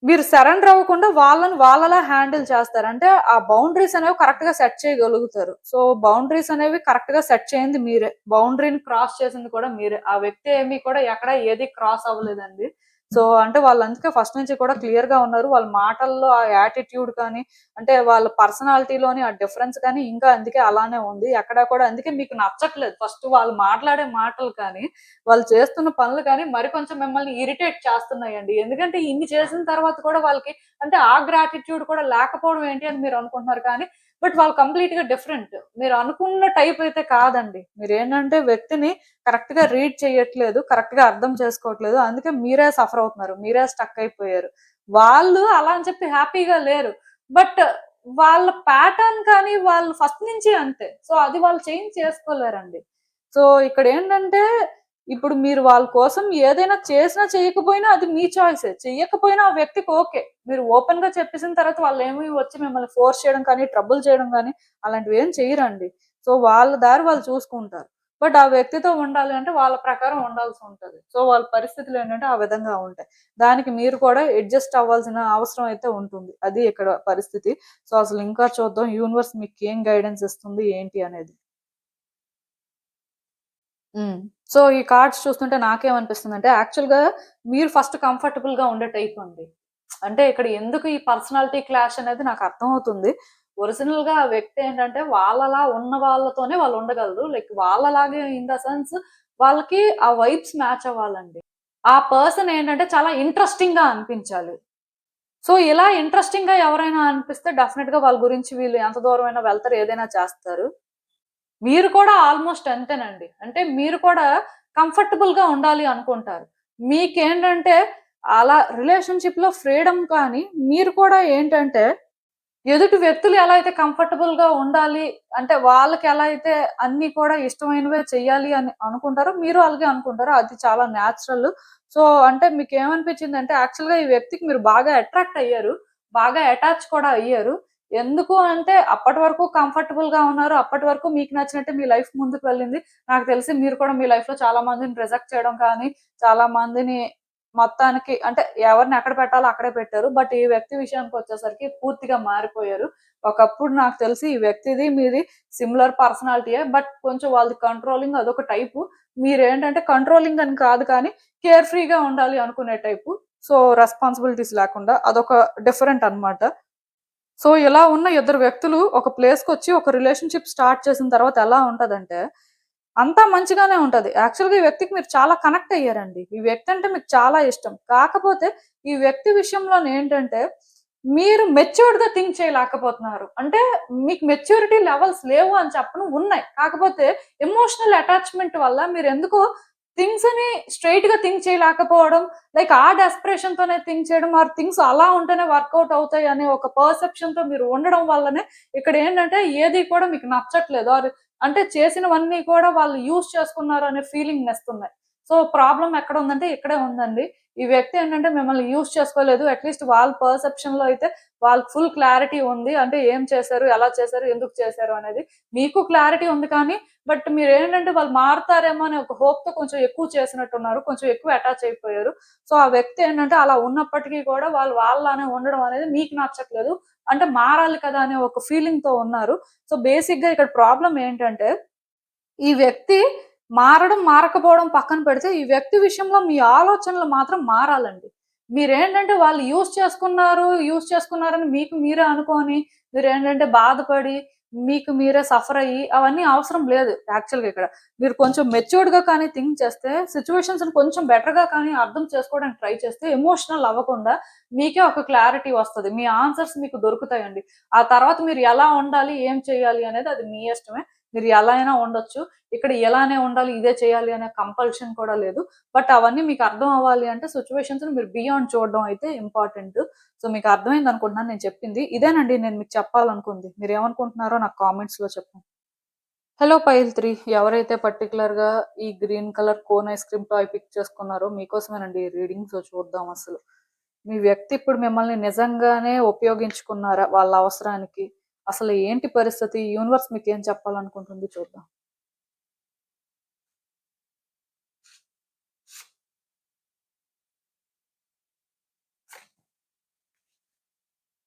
మీరు సరెండర్ అవ్వకుండా వాళ్ళని వాళ్ళలా హ్యాండిల్ చేస్తారు. అంటే ఆ బౌండరీస్ అనేవి కరెక్ట్‌గా సెట్ చేయగలుగుతారు. సో, బౌండరీస్ అనేవి కరెక్ట్‌గా సెట్ చేయింది మీరే. బౌండరీని క్రాస్ చేసింది కూడా మీరే. ఆ వ్యక్తి ఏమి కూడా ఎక్కడ ఏది క్రాస్ అవ్వలేదండి. సో అంటే వాళ్ళు అందుకే ఫస్ట్ నుంచి కూడా క్లియర్ గా ఉన్నారు. వాళ్ళ మాటల్లో ఆ యాటిట్యూడ్ కానీ, అంటే వాళ్ళ పర్సనాలిటీలోని ఆ డిఫరెన్స్ కానీ ఇంకా అందుకే అలానే ఉంది. ఎక్కడ కూడా అందుకే మీకు నచ్చట్లేదు. ఫస్ట్ వాళ్ళు మాట్లాడే మాటలు కానీ, వాళ్ళు చేస్తున్న పనులు కానీ మరి కొంచెం మిమ్మల్ని ఇరిటేట్ చేస్తున్నాయండి. ఎందుకంటే ఇన్ని చేసిన తర్వాత కూడా వాళ్ళకి అంటే ఆ గ్రాటిట్యూడ్ కూడా లేకపోవడం ఏంటి అని మీరు అనుకుంటున్నారు కానీ, బట్ వాళ్ళు కంప్లీట్ గా డిఫరెంట్. మీరు అనుకున్న టైప్ అయితే కాదండి. మీరేంటంటే వ్యక్తిని కరెక్ట్ గా రీడ్ చేయట్లేదు, కరెక్ట్ గా అర్థం చేసుకోవట్లేదు. అందుకే మీరే సఫర్ అవుతున్నారు, మీరే స్టక్ అయిపోయారు. వాళ్ళు అలా అని చెప్పి హ్యాపీగా లేరు. బట్ వాళ్ళ ప్యాటర్న్ కానీ వాళ్ళు ఫస్ట్ నుంచి అంతే. సో అది వాళ్ళు చేంజ్ చేసుకోలేరండి. సో ఇక్కడ ఏంటంటే ఇప్పుడు మీరు వాళ్ళ కోసం ఏదైనా చేసినా చేయకపోయినా అది మీ చాయిసే. చెయ్యకపోయినా ఆ వ్యక్తికి ఓకే. మీరు ఓపెన్ గా చెప్పేసిన తర్వాత వాళ్ళు ఏమి వచ్చి మిమ్మల్ని ఫోర్స్ చేయడం కానీ, ట్రబుల్ చేయడం కానీ అలాంటివి ఏం చెయ్యరండి. సో వాళ్ళ దారి వాళ్ళు చూసుకుంటారు. బట్ ఆ వ్యక్తితో ఉండాలి అంటే వాళ్ళ ప్రకారం ఉండాల్సి ఉంటది. సో వాళ్ళ పరిస్థితులు ఏంటంటే ఆ విధంగా ఉంటాయి. దానికి మీరు కూడా అడ్జస్ట్ అవ్వాల్సిన అవసరం అయితే ఉంటుంది. అది ఇక్కడ పరిస్థితి. సో అసలు ఇంకా చూద్దాం యూనివర్స్ మీకు ఏం గైడెన్స్ ఇస్తుంది ఏంటి అనేది. సో ఈ కార్డ్స్ చూస్తుంటే నాకేమనిపిస్తుందంటే యాక్చువల్‌గా మీరు ఫస్ట్ కంఫర్టబుల్‌గా ఉండే టైప్ అండి. అంటే ఇక్కడ ఎందుకు ఈ పర్సనాలిటీ క్లాష్ అనేది నాకు అర్థమవుతుంది. ఒరిజినల్‌గా ఆ వ్యక్తి ఏంటంటే వాళ్ళలా ఉన్న వాళ్ళతోనే వాళ్ళు ఉండగలరు. లైక్ వాళ్ళలాగే ఇన్ ద సెన్స్ వాళ్ళకి ఆ వైబ్స్ మ్యాచ్ అవ్వాలండి. ఆ పర్సన్ ఏంటంటే చాలా ఇంట్రెస్టింగ్‌గా అనిపించాలి. సో ఇలా ఇంట్రెస్టింగ్‌గా ఎవరైనా అనిపిస్తే డెఫినిట్‌గా వాళ్ళ గురించి వీళ్ళు ఎంత దూరమైనా వెళ్తారు. ఏదైనా చేస్తారు. మీరు కూడా ఆల్మోస్ట్ అంతేనండి. అంటే మీరు కూడా కంఫర్టబుల్‌గా ఉండాలి అనుకుంటారు. మీకేంటంటే అలా రిలేషన్‌షిప్‌లో ఫ్రీడమ్ కానీ, మీరు కూడా ఏంటంటే ఎదుటి వ్యక్తులు ఎలా అయితే కంఫర్టబుల్‌గా ఉండాలి, అంటే వాళ్ళకి ఎలా అయితే అన్నీ కూడా ఇష్టమైనవే చెయ్యాలి అని అనుకుంటారో, మీరు అలాగే అనుకుంటారు. అది చాలా న్యాచురల్. సో, అంటే మీకేమనిపించిందంటే యాక్చువల్‌గా ఈ వ్యక్తికి మీరు బాగా అట్రాక్ట్ అయ్యారు. బాగా అటాచ్ కూడా అయ్యారు. ఎందుకు అంటే అప్పటి వరకు కంఫర్టబుల్‌గా ఉన్నారు. అప్పటి వరకు మీకు నచ్చినట్టే మీ లైఫ్ ముందుకు వెళ్ళింది. నాకు తెలిసి మీరు కూడా మీ లైఫ్‌లో చాలా మందిని రిజెక్ట్ చేయడం కానీ, చాలా మందిని మొత్తానికి అంటే ఎవరిని ఎక్కడ పెట్టాలో అక్కడే పెట్టారు. బట్ ఈ వ్యక్తి విషయానికొచ్చేసరికి పూర్తిగా మారిపోయారు. ఒకప్పుడు నాకు తెలిసి ఈ వ్యక్తిది, మీది సిమిలర్ పర్సనాలిటీయే. బట్ కొంచెం వాళ్ళది కంట్రోలింగ్ అదొక టైపు. మీరేంటంటే కంట్రోలింగ్ అని కాదు కానీ కేర్ ఫ్రీగా ఉండాలి అనుకునే టైపు. సో, రెస్పాన్సిబిలిటీస్ లేకుండా అదొక డిఫరెంట్ అన్నమాట. సో, ఇలా ఉన్న ఇద్దరు వ్యక్తులు ఒక ప్లేస్‌కొచ్చి ఒక రిలేషన్‌షిప్ స్టార్ట్ చేసిన తర్వాత ఎలా ఉంటదంటే, అంతా మంచిగానే ఉంటది. యాక్చువల్‌గా ఈ వ్యక్తికి మీరు చాలా కనెక్ట్ అయ్యారండి. ఈ వ్యక్తి అంటే మీకు చాలా ఇష్టం. కాకపోతే ఈ వ్యక్తి విషయంలోనేంటంటే, మీరు మెచ్యూర్డ్‌గా థింక్ చేయలేకపోతున్నారు. అంటే మీకు మెచ్యూరిటీ లెవెల్స్ లేవు అని చెప్పను, ఉన్నాయి. కాకపోతే ఎమోషనల్ అటాచ్‌మెంట్ వల్ల మీరెందుకో థింగ్స్‌ని స్ట్రెయిట్‌గా థింక్ చేయలేకపోవడం, లైక్ ఆ డెస్పరేషన్‌తోనే థింక్ చేయడం, ఆర్ థింగ్స్ అలా ఉంటేనే వర్కౌట్ అవుతాయి అనే ఒక పర్సెప్షన్‌తో మీరు ఉండడం వల్లనే ఇక్కడేంటంటే ఏది కూడా మీకు నచ్చట్లేదు. ఆర్ అంటే చేసినవన్నీ కూడా వాళ్ళు యూజ్ చేసుకున్నారు అనే ఫీలింగ్‌నిస్తున్నాయి. సో, ప్రాబ్లమ్ ఎక్కడుందంటే ఇక్కడే ఉందండి. ఈ వ్యక్తి ఏంటంటే మిమ్మల్ని యూజ్ చేసుకోలేదు. అట్‌లీస్ట్ వాళ్ళ పర్సెప్షన్‌లో అయితే వాళ్ళకి ఫుల్ క్లారిటీ ఉంది. అంటే ఏం చేశారు? ఎలా చేశారు? ఎందుకు చేశారు? అనేది. మీకు క్లారిటీ ఉంది కానీ, బట్ మీరేంటంటే వాళ్ళు మారతారేమో అనే ఒక హోప్‌తో కొంచెం ఎక్కువ చేసినట్టున్నారు. కొంచెం ఎక్కువ అటాచ్ అయిపోయారు. సో, ఆ వ్యక్తి ఏంటంటే అలా ఉన్నప్పటికీ కూడా వాళ్ళు వాళ్ళలానే ఉండడం అనేది మీకు నచ్చట్లేదు. అంటే మారాలి కదా! అనే ఒక ఫీలింగ్‌తో ఉన్నారు. సో, బేసిక్‌గా ఇక్కడ ప్రాబ్లమ్ ఏంటంటే ఈ వ్యక్తి మారడం, మారకపోవడం పక్కన పెడితే, ఈ వ్యక్తి విషయంలో మీ ఆలోచనలు మాత్రం మారాలండి. మీరేంటంటే వాళ్ళు యూజ్ చేసుకున్నారని మీకు మీరే అనుకోని, మీరేంటంటే బాధపడి, మీకు మీరే సఫర్ అయ్యి, అవన్నీ అవసరం లేదు యాక్చువల్‌గా ఇక్కడ. మీరు కొంచెం మెచ్యూర్డ్‌గా కానీ థింక్ చేస్తే, సిట్యుయేషన్స్‌ని కొంచెం బెటర్‌గా కానీ అర్థం చేసుకోవడానికి ట్రై చేస్తే, ఎమోషనల్ అవ్వకుండా మీకే ఒక క్లారిటీ వస్తది. మీ ఆన్సర్స్ మీకు దొరుకుతాయండి. ఆ తర్వాత మీరు ఎలా ఉండాలి, ఏం చేయాలి అనేది అది మీ ఇష్టమే. మీరు ఎలా అయినా ఉండొచ్చు. ఇక్కడ ఇలానే ఉండాలి, ఇదే చేయాలి అనే కంపల్షన్ కూడా లేదు. బట్ అవన్నీ మీకు అర్థం అవ్వాలి అంటే సిట్యుయేషన్స్‌ని మీరు బియాండ్ చూడడం అయితే ఇంపార్టెంట్. సో, మీకు అర్థమైంది అనుకుంటున్నాను నేను చెప్పింది. ఇదేనండి నేను మీకు చెప్పాలనుకుంది. మీరేమనుకుంటున్నారో నాకు కామెంట్స్‌లో చెప్పండి. హలో పైల్ 3 ఎవరైతే పర్టిక్యులర్‌గా ఈ green colour cone ice cream toy pick చేసుకున్నారో మీకోసమేనండి ఈ రీడింగ్. సో, చూద్దాం అసలు. మీ వ్యక్తి ఇప్పుడు మిమ్మల్ని నిజంగానే ఉపయోగించుకున్నారా వాళ్ళ అవసరానికి? అసలు ఏంటి పరిస్థితి? యూనివర్స్ మీకేం చెప్పాలనుకుంటుంది చూద్దాం.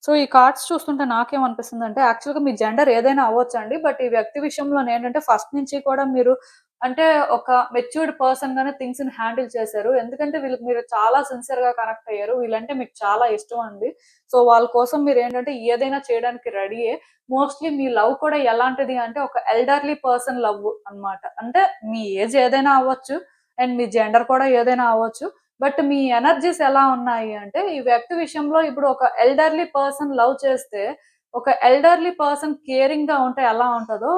సో, ఈ కార్డ్స్ చూస్తుంటే నాకేమనిపిస్తుందంటే, యాక్చువల్‌గా మీ జెండర్ ఏదైనా అవ్వొచ్చండి. బట్ ఈ వ్యక్తి విషయంలోనేంటంటే, ఫస్ట్ నుంచి కూడా మీరు అంటే ఒక మెచ్యూర్డ్ పర్సన్ గానే థింగ్స్ ని హ్యాండిల్ చేశారు. ఎందుకంటే వీళ్ళకి మీరు చాలా సిన్సియర్ గా కనెక్ట్ అయ్యారు. వీళ్ళంటే మీకు చాలా ఇష్టం అండి. సో వాళ్ళ కోసం మీరు ఏంటంటే ఏదైనా చేయడానికి రెడీయే. మోస్ట్లీ మీ లవ్ కూడా ఎలాంటిది అంటే ఒక ఎల్డర్లీ పర్సన్ లవ్ అన్నమాట. అంటే మీ ఏజ్ ఏదైనా అవ్వచ్చు అండ్ మీ జెండర్ కూడా ఏదైనా అవ్వచ్చు. బట్ మీ ఎనర్జీస్ ఎలా ఉన్నాయి అంటే ఈ వ్యక్తి విషయంలో ఇప్పుడు ఒక ఎల్డర్లీ పర్సన్ లవ్ చేస్తే ఒక ఎల్డర్లీ పర్సన్ కేరింగ్ గా ఉంటే ఎలా ఉంటదో,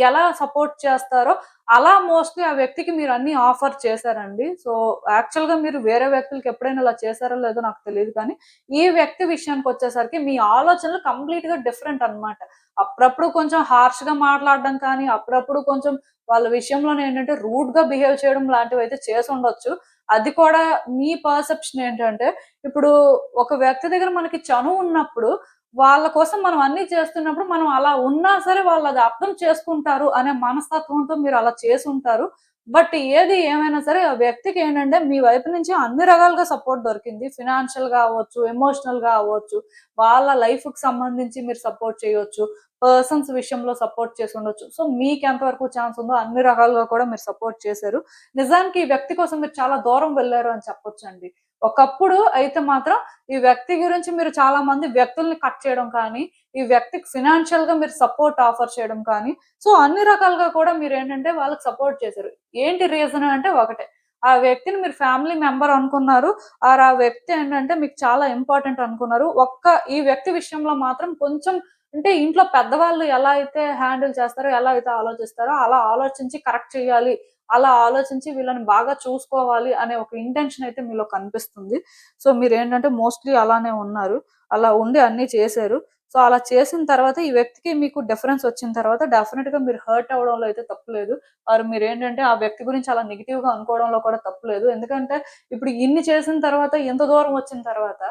ఎలా సపోర్ట్ చేస్తారో అలా మోస్ట్‌లీ ఆ వ్యక్తికి మీరు అన్నీ ఆఫర్ చేశారండి. సో, యాక్చువల్‌గా మీరు వేరే వ్యక్తులకి ఎప్పుడైనా ఇలా చేశారో లేదో నాకు తెలీదు కానీ, ఈ వ్యక్తి విషయానికొచ్చేసరికి మీ ఆలోచనలు కంప్లీట్‌గా డిఫరెంట్ అన్నమాట. అప్పుడప్పుడు కొంచెం హార్ష్‌గా మాట్లాడడం కానీ, అప్పుడప్పుడు కొంచెం వాళ్ళ విషయంలోనేంటంటే రూడ్‌గా బిహేవ్ చేయడం లాంటివైతే చేసుండొచ్చు. అది కూడా మీ పర్సెప్షన్ ఏంటంటే, ఇప్పుడు ఒక వ్యక్తి దగ్గర మనకి చనువున్నప్పుడు వాళ్ళ కోసం మనం అన్నీ చేస్తున్నప్పుడు, మనం అలా ఉన్నా సరే వాళ్ళది అర్థం చేసుకుంటారు అనే మనస్తత్వంతో మీరలా చేసుంటారు. బట్ ఏది ఏమైనా సరే ఆ వ్యక్తికేంటంటే మీ వైపు నుంచి అన్ని రకాలుగా సపోర్ట్ దొరికింది. ఫినాన్షియల్‌గా అవ్వచ్చు, ఎమోషనల్‌గా అవ్వచ్చు, వాళ్ళ లైఫ్‌కి సంబంధించి మీరు సపోర్ట్ చేయొచ్చు. పర్సన్స్ విషయంలో సపోర్ట్ చేసుండొచ్చు. సో, మీకెంత వరకు ఛాన్స్ ఉందో అన్ని రకాలుగా కూడా మీరు సపోర్ట్ చేశారు. నిజానికి ఈ వ్యక్తి కోసం మీరు చాలా దూరం వెళ్లారు అని చెప్పొచ్చండి. ఒకప్పుడు అయితే మాత్రం ఈ వ్యక్తి గురించి మీరు చాలా మంది వ్యక్తుల్ని కట్ చేయడం కానీ, ఈ వ్యక్తికి ఫినాన్షియల్‌గా మీరు సపోర్ట్ ఆఫర్ చేయడం కానీ, సో, అన్ని రకాలుగా కూడా మీరేంటంటే వాళ్ళకి సపోర్ట్ చేశారు. ఏంటి రీజన్ అంటే ఒకటే. ఆ వ్యక్తిని మీరు ఫ్యామిలీ మెంబర్ అనుకున్నారు. ఆర్ ఆ వ్యక్తి ఏంటంటే మీకు చాలా ఇంపార్టెంట్ అనుకున్నారు. ఈ వ్యక్తి విషయంలో మాత్రం కొంచెం అంటే ఇంట్లో పెద్దవాళ్ళు ఎలా అయితే హ్యాండిల్ చేస్తారో, ఎలా అయితే ఆలోచిస్తారో అలా ఆలోచించి కరెక్ట్ చేయాలి. అలా ఆలోచించి వీళ్ళని బాగా చూసుకోవాలి అనే ఒక ఇంటెన్షన్ అయితే మీలో కనిపిస్తుంది. సో, మీరేంటంటే మోస్ట్‌లీ అలానే ఉన్నారు. అలా ఉండి అన్నీ చేశారు. సో, అలా చేసిన తర్వాత ఈ వ్యక్తికి మీకు డిఫరెన్స్ వచ్చిన తర్వాత డెఫినిట్‌గా మీరు హర్ట్ అవ్వడంలో అయితే తప్పు లేదు. ఆర్ మీరేంటంటే ఆ వ్యక్తి గురించి అలా నెగెటివ్‌గా అనుకోవడంలో కూడా తప్పు లేదు. ఎందుకంటే ఇప్పుడు ఇన్ని చేసిన తర్వాత ఇంత దూరం వచ్చిన తర్వాత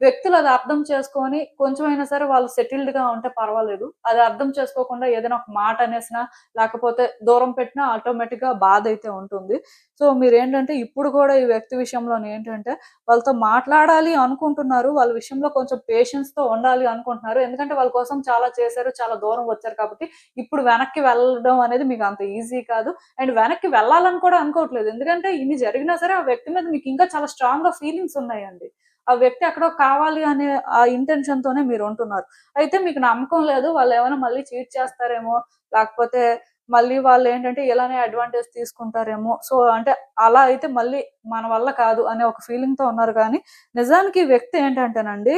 వ్యక్తులు అది అర్థం చేసుకొని కొంచెమైనా సరే వాళ్ళు సెటిల్డ్‌గా ఉంటే పర్వాలేదు. అది అర్థం చేసుకోకుండా ఏదైనా ఒక మాట అనేసినా, లేకపోతే దూరం పెట్టినా ఆటోమేటిక్‌గా బాధైతే ఉంటుంది. సో, మీరేంటంటే ఇప్పుడు కూడా ఈ వ్యక్తి విషయంలోనేంటంటే వాళ్ళతో మాట్లాడాలి అనుకుంటున్నారు. వాళ్ళ విషయంలో కొంచెం పేషెన్స్‌తో ఉండాలి అనుకుంటున్నారు. ఎందుకంటే వాళ్ళ కోసం చాలా చేశారు. చాలా దూరం వచ్చారు కాబట్టి ఇప్పుడు వెనక్కి వెళ్ళడం అనేది మీకు అంత ఈజీ కాదు. అండ్ వెనక్కి వెళ్ళాలని కూడా అనుకోవట్లేదు. ఎందుకంటే ఇన్ని జరిగినా సరే ఆ వ్యక్తి మీద మీకు ఇంకా చాలా స్ట్రాంగ్‌గా ఫీలింగ్స్ ఉన్నాయండి. ఆ వ్యక్తి ఎక్కడో కావాలి అనే ఆ ఇంటెన్షన్‌తోనే మీరుంటున్నారు. అయితే మీకు నమ్మకం లేదు వాళ్ళేమైనా మళ్ళీ చీట్ చేస్తారేమో, లేకపోతే మళ్ళీ వాళ్ళేంటంటే ఇలానే అడ్వాంటేజ్ తీసుకుంటారేమో. సో, అంటే అలా అయితే మళ్ళీ మన వల్ల కాదు అనే ఒక ఫీలింగ్‌తో ఉన్నారు గానీ, నిజానికి ఈ వ్యక్తి ఏంటంటేనండి,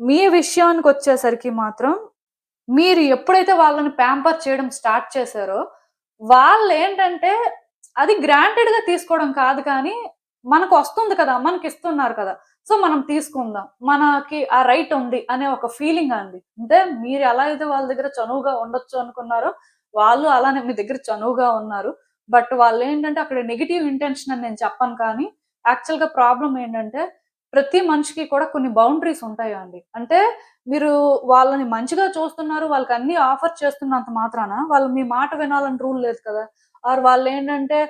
మీ విషయానికొచ్చేసరికి మాత్రం మీరు ఎప్పుడైతే వాళ్ళని ప్యాంపర్ చేయడం స్టార్ట్ చేశారో, వాళ్ళేంటంటే అది గ్రాంటెడ్‌గా తీసుకోవడం కాదు కానీ, మనకొస్తుంది కదా! మనకిస్తున్నారు కదా! సో, మనం తీసుకుందాం. మనకి ఆ రైట్ ఉంది అనే ఒక ఫీలింగ్ అండి. అంటే మీరు ఎలా అయితే వాళ్ళ దగ్గర చనువుగా ఉండొచ్చు అనుకున్నారో, వాళ్ళు అలానే మీ దగ్గర చనువుగా ఉన్నారు. బట్ వాళ్ళేంటంటే అక్కడ నెగెటివ్ ఇంటెన్షన్ అని నేను చెప్పను కానీ, యాక్చువల్‌గా ప్రాబ్లమ్ ఏంటంటే, ప్రతి మనిషికి కూడా కొన్ని బౌండరీస్ ఉంటాయండి. అంటే మీరు వాళ్ళని మంచిగా చూస్తున్నారు, వాళ్ళకన్నీ ఆఫర్ చేస్తున్నంత మాత్రాన, వాళ్ళు మీ మాట వినాలని రూల్ లేదు కదా! ఆర్ వాళ్ళేంటంటే,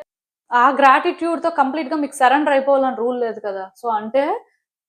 ఆ గ్రాటిట్యూడ్‌తో కంప్లీట్‌గా మీకు సరెండర్ అయిపోవాలని రూల్ లేదు కదా! సో, అంటే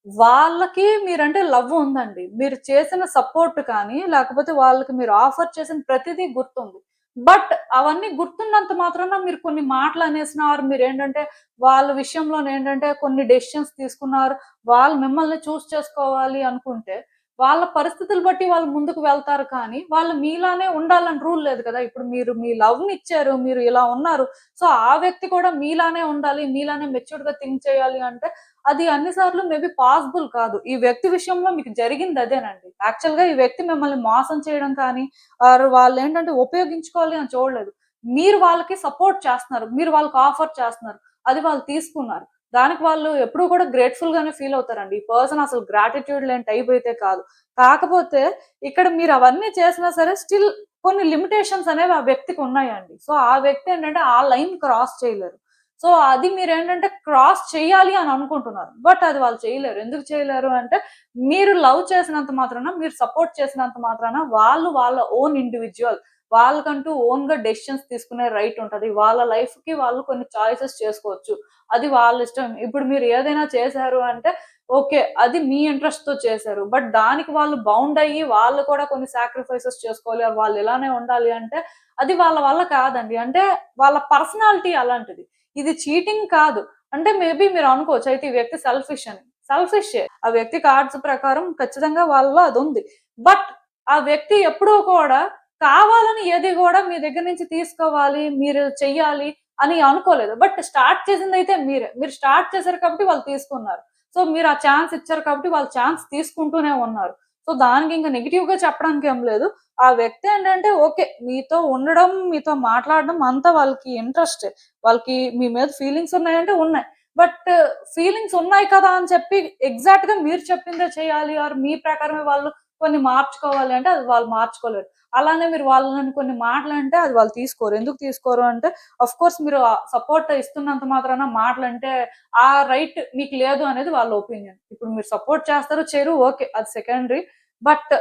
వాళ్ళకి మీరంటే లవ్ ఉందండి. మీరు చేసిన సపోర్ట్ కానీ, లేకపోతే వాళ్ళకి మీరు ఆఫర్ చేసిన ప్రతిదీ గుర్తుంది. బట్ అవన్నీ గుర్తున్నంత మాత్రాన మీరు కొన్ని మాటలనేసినా ఆర్ మీరేంటంటే, వాళ్ళ విషయంలోనేంటంటే కొన్ని డెసిషన్స్ తీసుకున్నారు. వాళ్ళు మిమ్మల్ని చేసుకోవాలి అనుకుంటే, వాళ్ళ పరిస్థితులు బట్టి వాళ్ళు ముందుకు వెళ్తారు కానీ, వాళ్ళు మీలానే ఉండాలని రూల్ లేదు కదా! ఇప్పుడు మీరు మీ లవ్‌నిచ్చారు. మీరు ఇలా ఉన్నారు. సో, ఆ వ్యక్తి కూడా మీలానే ఉండాలి. మీలానే మెచ్యూర్డ్‌గా థింక్ చేయాలి అంటే అది అన్ని సార్లు మేబీ పాసిబుల్ కాదు. ఈ వ్యక్తి విషయంలో మీకు జరిగింది అదేనండి. యాక్చువల్‌గా ఈ వ్యక్తి మిమ్మల్ని మోసం చేయడం కానీ, ఆర్ వాళ్ళేంటంటే ఉపయోగించుకోవాలి అని చూడలేదు. మీరు వాళ్ళకి సపోర్ట్ చేస్తున్నారు. మీరు వాళ్ళకి ఆఫర్ చేస్తున్నారు. అది వాళ్ళు తీసుకున్నారు. దానికి వాళ్ళు ఎప్పుడూ కూడా గ్రేట్‌ఫుల్ గానే ఫీల్ అవుతారండి. ఈ పర్సన్ అసలు గ్రాటిట్యూడ్ లేని టైప్ అయితే కాదు. కాకపోతే ఇక్కడ మీరు అవన్నీ చేసినా సరే స్టిల్ కొన్ని లిమిటేషన్స్ అనేవి ఆ వ్యక్తికి ఉన్నాయండి. సో, ఆ వ్యక్తి ఏంటంటే ఆ లైన్ క్రాస్ చేయలేరు. సో, అది మీరేంటంటే క్రాస్ చేయాలి అని అనుకుంటున్నారు. బట్ అది వాళ్ళు చేయలేరు. ఎందుకు చేయలేరు అంటే, మీరు లవ్ చేసినంత మాత్రాన, మీరు సపోర్ట్ చేసినంత మాత్రాన, వాళ్ళు వాళ్ళ ఓన్ ఇండివిడ్యువల్. వాళ్ళకంటూ ఓన్‌గా డెసిషన్స్ తీసుకునే రైట్ ఉంటది. వాళ్ళ లైఫ్‌కి వాళ్ళు కొన్ని చాయిసెస్ చేసుకోవచ్చు. అది వాళ్ళ ఇష్టం. ఇప్పుడు మీరు ఏదైనా చేశారు అంటే, ఓకే. అది మీ ఇంట్రెస్ట్‌తో చేశారు. బట్ దానికి వాళ్ళు బౌండ్ అయ్యి వాళ్ళు కూడా కొన్ని సాక్రిఫైసెస్ చేసుకోవాలి. వాళ్ళు ఇలానే ఉండాలి అంటే అది వాళ్ళ వల్ల కాదండి. అంటే వాళ్ళ పర్సనాలిటీ అలాంటిది. ఇది చీటింగ్ కాదు. అంటే మేబీ మీరు అనుకోవచ్చు అయితే ఈ వ్యక్తి సెల్ఫిష్ అని. సెల్ఫిషే. ఆ వ్యక్తి కార్డ్స్ ప్రకారం ఖచ్చితంగా వాళ్ళలో అదుంది. బట్ ఆ వ్యక్తి ఎప్పుడూ కూడా కావాలని ఏది గూడా మీ దగ్గర నుంచి తీసుకోవాలి, మీరు చెయ్యాలి అని అనుకోలేదు. బట్ స్టార్ట్ చేసిందైతే మీరే. మీరు స్టార్ట్ చేశారు కాబట్టి వాళ్ళు తీసుకున్నారు. సో మీరు ఆ ఛాన్స్ ఇచ్చారు కాబట్టి వాళ్ళు ఛాన్స్ తీసుకుంటూనే ఉన్నారు. సో దానికి ఇంక నెగెటివ్‌గా చెప్పడానికి ఏం లేదు. ఆ వ్యక్తి ఏంటంటే ఓకే. మీతో ఉండడం, మీతో మాట్లాడడం అంతా వాళ్ళకి ఇంట్రెస్టే. వాళ్ళకి మీ మీద ఫీలింగ్స్ ఉన్నాయంటే ఉన్నాయి. బట్ ఫీలింగ్స్ ఉన్నాయి కదా అని చెప్పి ఎగ్జాక్ట్‌గా మీరు చెప్పిందే చేయాలి ఆర్ మీ ప్రకారమే వాళ్ళు కొన్ని మార్చుకోవాలి అంటే అది వాళ్ళు మార్చుకోలేరు. అలానే మీరు వాళ్ళని కొన్ని మాటలంటే అది వాళ్ళు తీసుకోరు. ఎందుకు తీసుకోరు అంటే ఆఫ్‌కోర్స్ మీరు సపోర్ట్ ఇస్తున్నంత మాత్రాన మాటలంటే ఆ రైట్ మీకు లేదు అనేది వాళ్ళ ఒపీనియన్. ఇప్పుడు మీరు సపోర్ట్ చేస్తారు, చేయరు ఓకే. అది సెకండరీ. బట్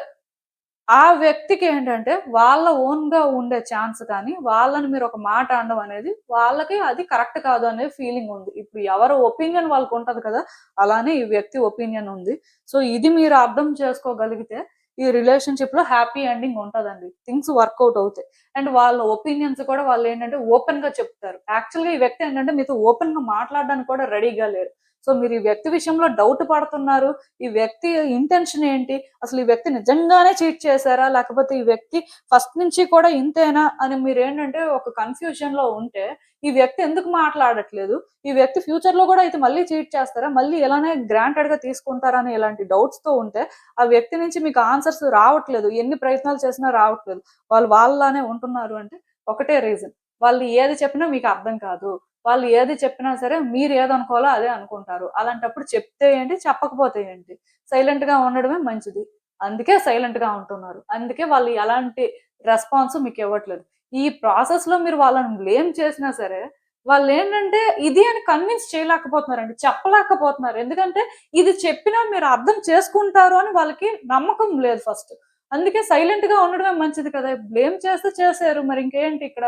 ఆ వ్యక్తికేంటంటే వాళ్ళ ఓన్‌గా ఉండే ఛాన్స్ కానీ, వాళ్ళని మీరు ఒక మాట అనడం అనేది వాళ్ళకి అది కరెక్ట్ కాదు అనే ఫీలింగ్ ఉంది. ఇప్పుడు ఎవరి ఒపీనియన్ వాళ్ళకుంటది కదా! అలానే ఈ వ్యక్తి ఒపీనియన్ ఉంది. సో, ఇది మీరు అర్థం చేసుకోగలిగితే ఈ రిలేషన్‌షిప్‌లో హ్యాపీ ఎండింగ్ ఉంటదండి. థింగ్స్ వర్కౌట్ అవుతాయి. అండ్ వాళ్ళ ఒపీనియన్స్ కూడా వాళ్ళేంటంటే ఓపెన్‌గా చెప్తారు. యాక్చువల్‌గా ఈ వ్యక్తి ఏంటంటే మీతో ఓపెన్‌గా మాట్లాడడానికి కూడా రెడీగా లేరు. సో, మీరు ఈ వ్యక్తి విషయంలో డౌట్ పడుతున్నారు. ఈ వ్యక్తి ఇంటెన్షన్ ఏంటి? అసలు ఈ వ్యక్తి నిజంగానే చీట్ చేశారా? లేకపోతే ఈ వ్యక్తి ఫస్ట్ నుంచి కూడా ఇంతేనా? అని మీరేంటంటే ఒక కన్‌ఫ్యూజన్‌లో ఉంటే, ఈ వ్యక్తి ఎందుకు మాట్లాడట్లేదు? ఈ వ్యక్తి ఫ్యూచర్‌లో గూడా అయితే మళ్ళీ చీట్ చేస్తారా? మళ్ళీ ఇలానే గ్రాంటెడ్‌గా తీసుకుంటారా? అని ఇలాంటి డౌట్స్‌తో ఉంటే, ఆ వ్యక్తి నుంచి మీకు ఆన్సర్స్ రావట్లేదు. ఎన్ని ప్రయత్నాలు చేసినా రావట్లేదు. వాళ్ళు వాళ్ళలానే ఉంటున్నారు అంటే ఒకటే రీజన్. వాళ్ళు ఏది చెప్పినా మీకు అర్థం కాదు. వాళ్ళు ఏది చెప్పినా సరే మీరు ఏదనుకోవాలో అదే అనుకుంటారు. అలాంటప్పుడు చెప్తే ఏంటి? చెప్పకపోతే ఏంటి? సైలెంట్‌గా ఉండడమే మంచిది. అందుకే సైలెంట్‌గా ఉంటున్నారు. అందుకే వాళ్ళు ఎలాంటి రెస్పాన్స్ మీకివ్వట్లేదు. ఈ ప్రాసెస్‌లో మీరు వాళ్ళని బ్లేమ్ చేసినా సరే, వాళ్ళేంటంటే ఇది అని కన్విన్స్ చేయలేకపోతున్నారండి. చెప్పలేకపోతున్నారు. ఎందుకంటే ఇది చెప్పినా మీరు అర్థం చేసుకుంటారు అని వాళ్ళకి నమ్మకం లేదు ఫస్ట్. అందుకే సైలెంట్‌గా ఉండడమే మంచిది కదా! బ్లేమ్ చేస్తే చేసారు. మరి ఇంకేంటి ఇక్కడ?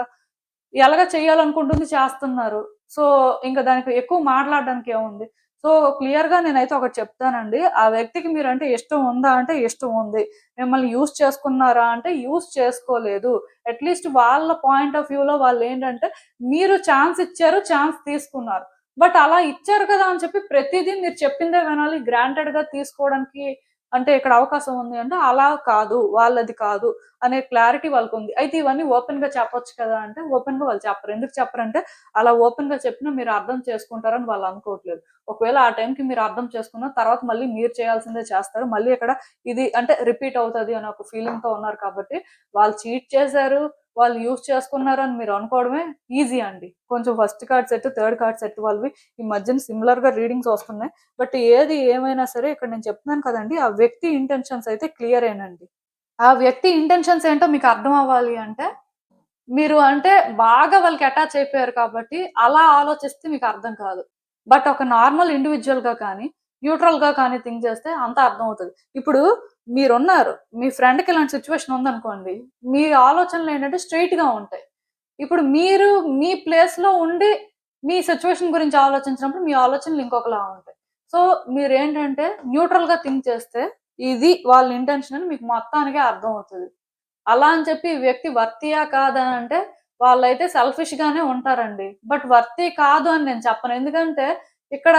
ఎలాగ చేయాలనుకుంటుంది చేస్తున్నారు. సో, ఇంక దానికి ఎక్కువ మాట్లాడడానికి ఏముంది. సో, క్లియర్‌గా నేనైతే ఒకటి చెప్తానండి. ఆ వ్యక్తికి మీరంటే ఇష్టం ఉందా అంటే ఇష్టం ఉంది. మిమ్మల్ని యూజ్ చేసుకున్నారా అంటే యూజ్ చేసుకోలేదు. అట్‌లీస్ట్ వాళ్ళ పాయింట్ ఆఫ్ వ్యూలో వాళ్ళేంటంటే మీరు ఛాన్స్ ఇచ్చారు, ఛాన్స్ తీసుకున్నారు. బట్ అలా ఇచ్చారు కదా అని చెప్పి ప్రతీదీ మీరు చెప్పిందే వినాలి, గ్రాంటెడ్‌గా తీసుకోవడానికి అంటే ఇక్కడ అవకాశం ఉంది అంటే అలా కాదు. వాళ్ళది కాదు. అనే క్లారిటీ వాళ్ళకుంది. అయితే ఇవన్నీ ఓపెన్‌గా చెప్పొచ్చు కదా! అంటే ఓపెన్‌గా వాళ్ళు చెప్పరు. ఎందుకు చెప్పరంటే అలా ఓపెన్‌గా చెప్పినా మీరు అర్థం చేసుకుంటారని వాళ్ళు అనుకోవట్లేదు. ఒకవేళ ఆ టైంకి మీరు అర్థం చేసుకున్న తర్వాత మళ్ళీ మీరు చేయాల్సిందే చేస్తారు. మళ్ళీ ఇక్కడ ఇది అంటే రిపీట్ అవుతది అనే ఒక ఫీలింగ్‌తో ఉన్నారు కాబట్టి వాళ్ళు చీట్ చేశారు, వాళ్ళు యూజ్ చేసుకున్నారు అని మీరు అనుకోవడమే ఈజీ అండి. కొంచెం first card set, third card set వాళ్ళవి ఈ మధ్యన సిమిలర్‌గా రీడింగ్స్ వస్తున్నాయి. బట్ ఏది ఏమైనా సరే ఇక్కడ నేను చెప్తున్నాను కదండీ! ఆ వ్యక్తి ఇంటెన్షన్స్ అయితే క్లియరేనండి. ఆ వ్యక్తి ఇంటెన్షన్స్ ఏంటో మీకు అర్థం అవ్వాలి అంటే, మీరు అంటే బాగా వాళ్ళకి అటాచ్ అయిపోయారు కాబట్టి, అలా ఆలోచిస్తే మీకు అర్థం కాదు. బట్ ఒక నార్మల్ ఇండివిడ్యుయల్‌గా కానీ, న్యూట్రల్‌గా కానీ థింక్ చేస్తే అంతా అర్థమవుతది. ఇప్పుడు మీరున్నారు. మీ ఫ్రెండ్‌కి ఇలాంటి సిట్యుయేషన్ ఉందనుకోండి. మీ ఆలోచనలేంటంటే స్ట్రెయిట్‌గా ఉంటాయి. ఇప్పుడు మీరు మీ ప్లేస్‌లో ఉండి, మీ సిట్యుయేషన్ గురించి ఆలోచించినప్పుడు మీ ఆలోచనలు ఇంకొకలా ఉంటాయి. సో, మీరేంటంటే న్యూట్రల్‌గా థింక్ చేస్తే, ఇది వాళ్ళ ఇంటెన్షన్ అని మీకు మొత్తానికే అర్థమవుతది. అలా అని చెప్పి ఈ వ్యక్తి వర్తీయా కాదా అంటే, వాళ్ళైతే సెల్ఫిష్ గానే ఉంటారండి. బట్ వర్తీ కాదు అని నేను చెప్పను. ఎందుకంటే, ఇక్కడ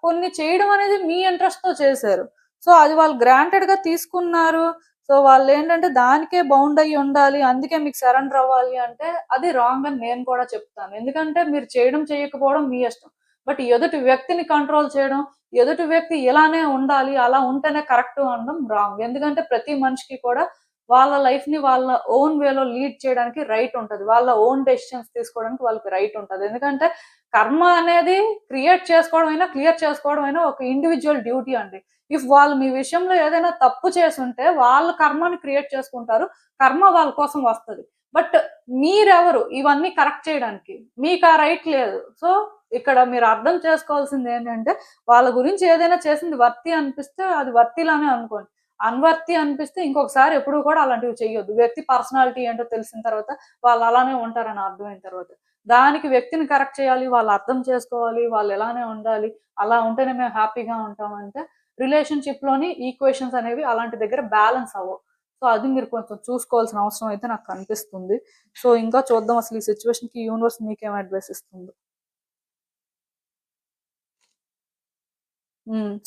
కొన్ని చేయడం అనేది మీ ఇంట్రెస్ట్‌తో చేశారు. సో, అది వాళ్ళు గ్రాంటెడ్‌గా తీసుకున్నారు. సో, వాళ్ళేంటంటే దానికే బౌండ్ అయ్యి ఉండాలి. అందుకే మీకు సరెండర్ అవ్వాలి అంటే, అది రాంగ్ అని నేను కూడా చెప్తాను. ఎందుకంటే, మీరు చేయడం, చేయకపోవడం మీ ఇష్టం. బట్ ఎదుటి వ్యక్తిని కంట్రోల్ చేయడం, ఎదుటి వ్యక్తి ఇలానే ఉండాలి, అలా ఉంటేనే కరెక్టు అనడం రాంగ్. ఎందుకంటే, ప్రతి మనిషికి కూడా వాళ్ళ లైఫ్‌ని వాళ్ళ ఓన్ వేలో లీడ్ చేయడానికి రైట్ ఉంటది. వాళ్ళ ఓన్ డెసిషన్స్ తీసుకోవడానికి వాళ్ళకి రైట్ ఉంటది. ఎందుకంటే కర్మ అనేది క్రియేట్ చేసుకోవడం అయినా, క్లియర్ చేసుకోవడం అయినా ఒక ఇండివిడ్యువల్ డ్యూటీ అండి. ఇఫ్ వాళ్ళు మీ విషయంలో ఏదైనా తప్పు చేసుంటే వాళ్ళు కర్మని క్రియేట్ చేసుకుంటారు. కర్మ వాళ్ళ కోసం వస్తది. బట్ మీరెవరు ఇవన్నీ కరెక్ట్ చేయడానికి? మీకా రైట్ లేదు. సో, ఇక్కడ మీరు అర్థం చేసుకోవాల్సిందేంటంటే వాళ్ళ గురించి ఏదైనా చేసింది వర్తీ అనిపిస్తే అది వర్తీలానే అనుకోండి. అన్వర్తీ అనిపిస్తే ఇంకొకసారి ఎప్పుడు కూడా అలాంటివి చెయ్యొద్దు. వ్యక్తి పర్సనాలిటీ ఏంటో తెలిసిన తర్వాత వాళ్ళు అలానే ఉంటారని అర్థమైన తర్వాత. దానికి వ్యక్తిని కరెక్ట్ చేయాలి. వాళ్ళు అర్థం చేసుకోవాలి. వాళ్ళు ఇలానే ఉండాలి. అలా ఉంటేనే మేము హ్యాపీగా ఉంటామంటే రిలేషన్షిప్ లోని ఈక్వేషన్స్ అనేవి అలాంటి దగ్గర బ్యాలెన్స్ అవ్వవు. సో అది మీరు కొంచెం చూసుకోవాల్సిన అవసరం అయితే నాకు కనిపిస్తుంది. సో ఇంకా చూద్దాం అసలు ఈ సిచ్యువేషన్ కి యూనివర్స్ మీకేం అడ్వైస్ ఇస్తుంది.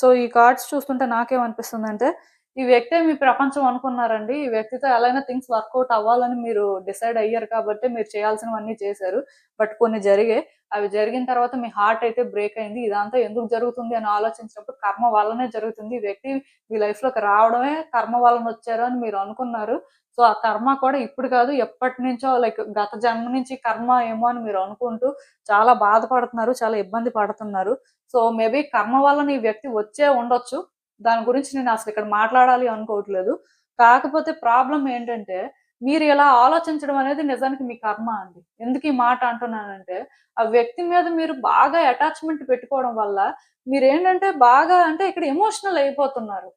సో ఈ కార్డ్స్ చూస్తుంటే నాకేమనిపిస్తుంది అంటే, ఈ వ్యక్తే మీ ప్రపంచం అనుకున్నారండి. ఈ వ్యక్తితో ఎలా అయినా థింగ్స్ వర్కౌట్ అవ్వాలని మీరు డిసైడ్ అయ్యారు కాబట్టే మీరు చేయాల్సినవన్నీ చేశారు. బట్ కొన్ని జరిగాయి. అవి జరిగిన తర్వాత మీ హార్ట్ అయితే బ్రేక్ అయింది. ఇదంతా ఎందుకు జరుగుతుంది అని ఆలోచించినప్పుడు కర్మ వల్లనే జరుగుతుంది. ఈ వ్యక్తి మీ లైఫ్‌లోకి రావడమే కర్మ వలన వచ్చారు అని మీరు అనుకున్నారు. సో ఆ కర్మ కూడా ఇప్పుడు కాదు ఎప్పటినుంచో లైక్ గత జన్మ నుంచి కర్మ ఏమో అని మీరు అనుకుంటూ చాలా బాధపడుతున్నారు. చాలా ఇబ్బంది పడుతున్నారు. సో మేబీ కర్మ వలన ఈ వ్యక్తి వచ్చే ఉండొచ్చు. దాని గురించి నేను అసలు ఇక్కడ మాట్లాడాలి అనుకోవట్లేదు. కాకపోతే ప్రాబ్లమ్ ఏంటంటే, మీరు ఇలా ఆలోచించడం అనేది నిజానికి మీ కర్మ అండి. ఎందుకు ఈ మాట అంటున్నానంటే, ఆ వ్యక్తి మీద మీరు బాగా అటాచ్‌మెంట్ పెట్టుకోవడం వల్ల మీరేంటంటే బాగా అంటే ఇక్కడ ఎమోషనల్ అయిపోతున్నారు.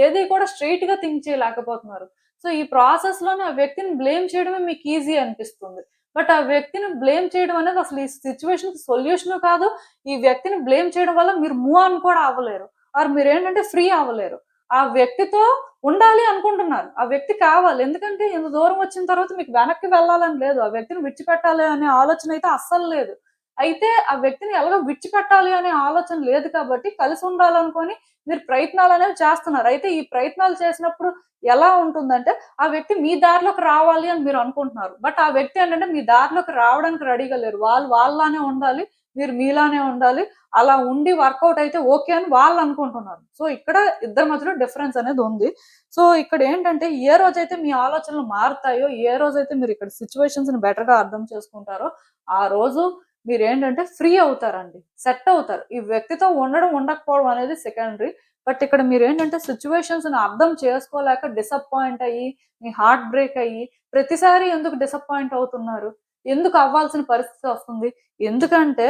ఏది కూడా స్ట్రెయిట్‌గా థింక్ చేయలేకపోతున్నారు. సో ఈ ప్రాసెస్‌లోనే ఆ వ్యక్తిని బ్లేమ్ చేయడమే మీకు ఈజీ అనిపిస్తుంది. బట్ ఆ వ్యక్తిని బ్లేమ్ చేయడం అనేది అసలు ఈ సిట్యుయేషన్‌కి సొల్యూషను కాదు. ఈ వ్యక్తిని బ్లేమ్ చేయడం వల్ల మీరు మూవ్ ఆన్ కూడా అవ్వలేరు. ఆర్ మీరేంటంటే ఫ్రీ అవ్వలేరు. ఆ వ్యక్తితో ఉండాలి అనుకుంటున్నారు. ఆ వ్యక్తి కావాలి. ఎందుకంటే ఇంత దూరం వచ్చిన తర్వాత మీకు వెనక్కి వెళ్ళాలని లేదు. ఆ వ్యక్తిని విడిచిపెట్టాలి అనే ఆలోచన అయితే అస్సలు లేదు. అయితే ఆ వ్యక్తిని ఎలాగో విడిచిపెట్టాలి అనే ఆలోచన లేదు కాబట్టి కలిసి ఉండాలనుకోని మీరు ప్రయత్నాలనేవి చేస్తున్నారు. అయితే ఈ ప్రయత్నాలు చేసినప్పుడు ఎలా ఉంటుందంటే ఆ వ్యక్తి మీ దారిలోకి రావాలి అని మీరు అనుకుంటున్నారు. బట్ ఆ వ్యక్తి ఏంటంటే మీ దారిలోకి రావడానికి రెడీగా లేరు. వాళ్ళు వాళ్ళలానే ఉండాలి. మీరు మీలానే ఉండాలి. అలా ఉండి వర్కౌట్ అయితే ఓకే అని వాళ్ళు అనుకుంటున్నారు. సో ఇక్కడ ఇద్దరి మధ్యలో డిఫరెన్స్ అనేది ఉంది. సో ఇక్కడ ఏంటంటే ఏ రోజైతే మీ ఆలోచనలు మారుతాయో, ఏ రోజైతే మీరు ఇక్కడ సిట్యుయేషన్స్‌ని బెటర్‌గా అర్థం చేసుకుంటారో, ఆ రోజు మీరేంటంటే ఫ్రీ అవుతారండి. సెట్ అవుతారు. ఈ వ్యక్తితో ఉండడం, ఉండకపోవడం అనేది సెకండరీ. బట్ ఇక్కడ మీరేంటంటే సిట్యుయేషన్స్‌ని అర్థం చేసుకోలేక డిసప్పాయింట్ అయ్యి, మీ హార్ట్ బ్రేక్ అయ్యి, ప్రతిసారి ఎందుకు డిసప్పాయింట్ అవుతున్నారు? ఎందుకు అవ్వాల్సిన పరిస్థితి వస్తుంది? ఎందుకంటే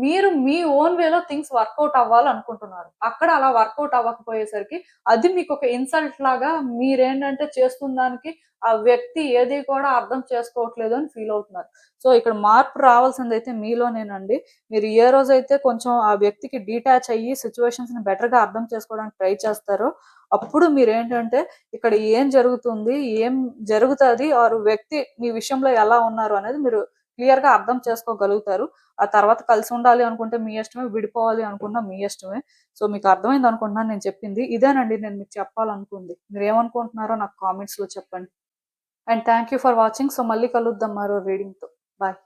మీరు మీ ఓన్ వేలో థింగ్స్ వర్కౌట్ అవ్వాలనుకుంటున్నారు. అక్కడ అలా వర్కౌట్ అవ్వకపోయేసరికి అది మీకొక ఇన్సల్ట్ లాగా మీరేంటంటే చేస్తున్న దానికి ఆ వ్యక్తి ఏది కూడా అర్థం చేసుకోవట్లేదు అని ఫీల్ అవుతున్నారు. సో ఇక్కడ మార్పు రావాల్సిందైతే మీలోనేనండి. మీరు ఏ రోజైతే కొంచెం ఆ వ్యక్తికి డీటాచ్ అయ్యి సిట్యుయేషన్స్‌ని బెటర్‌గా అర్థం చేసుకోవడానికి ట్రై చేస్తారో, అప్పుడు మీరేంటంటే ఇక్కడ ఏం జరుగుతుంది? ఏం జరుగుతది? ఆర్ వ్యక్తి మీ విషయంలో ఎలా ఉన్నారు అనేది మీరు క్లియర్‌గా అర్థం చేసుకోగలుగుతారు. ఆ తర్వాత కలిసి ఉండాలి అనుకుంటే మీ ఇష్టమే, విడిపోవాలి అనుకున్నా మీ ఇష్టమే. సో మీకు అర్థమైంది అనుకుంటున్నాను నేను చెప్పింది. ఇదేనండి నేను మీకు చెప్పాలనుకుంది. మీరేమనుకుంటున్నారో నాకు కామెంట్స్‌లో చెప్పండి. And thank you for watching. So మళ్ళీ కలుద్దాం మరో రీడింగ్‌తో. బాయ్.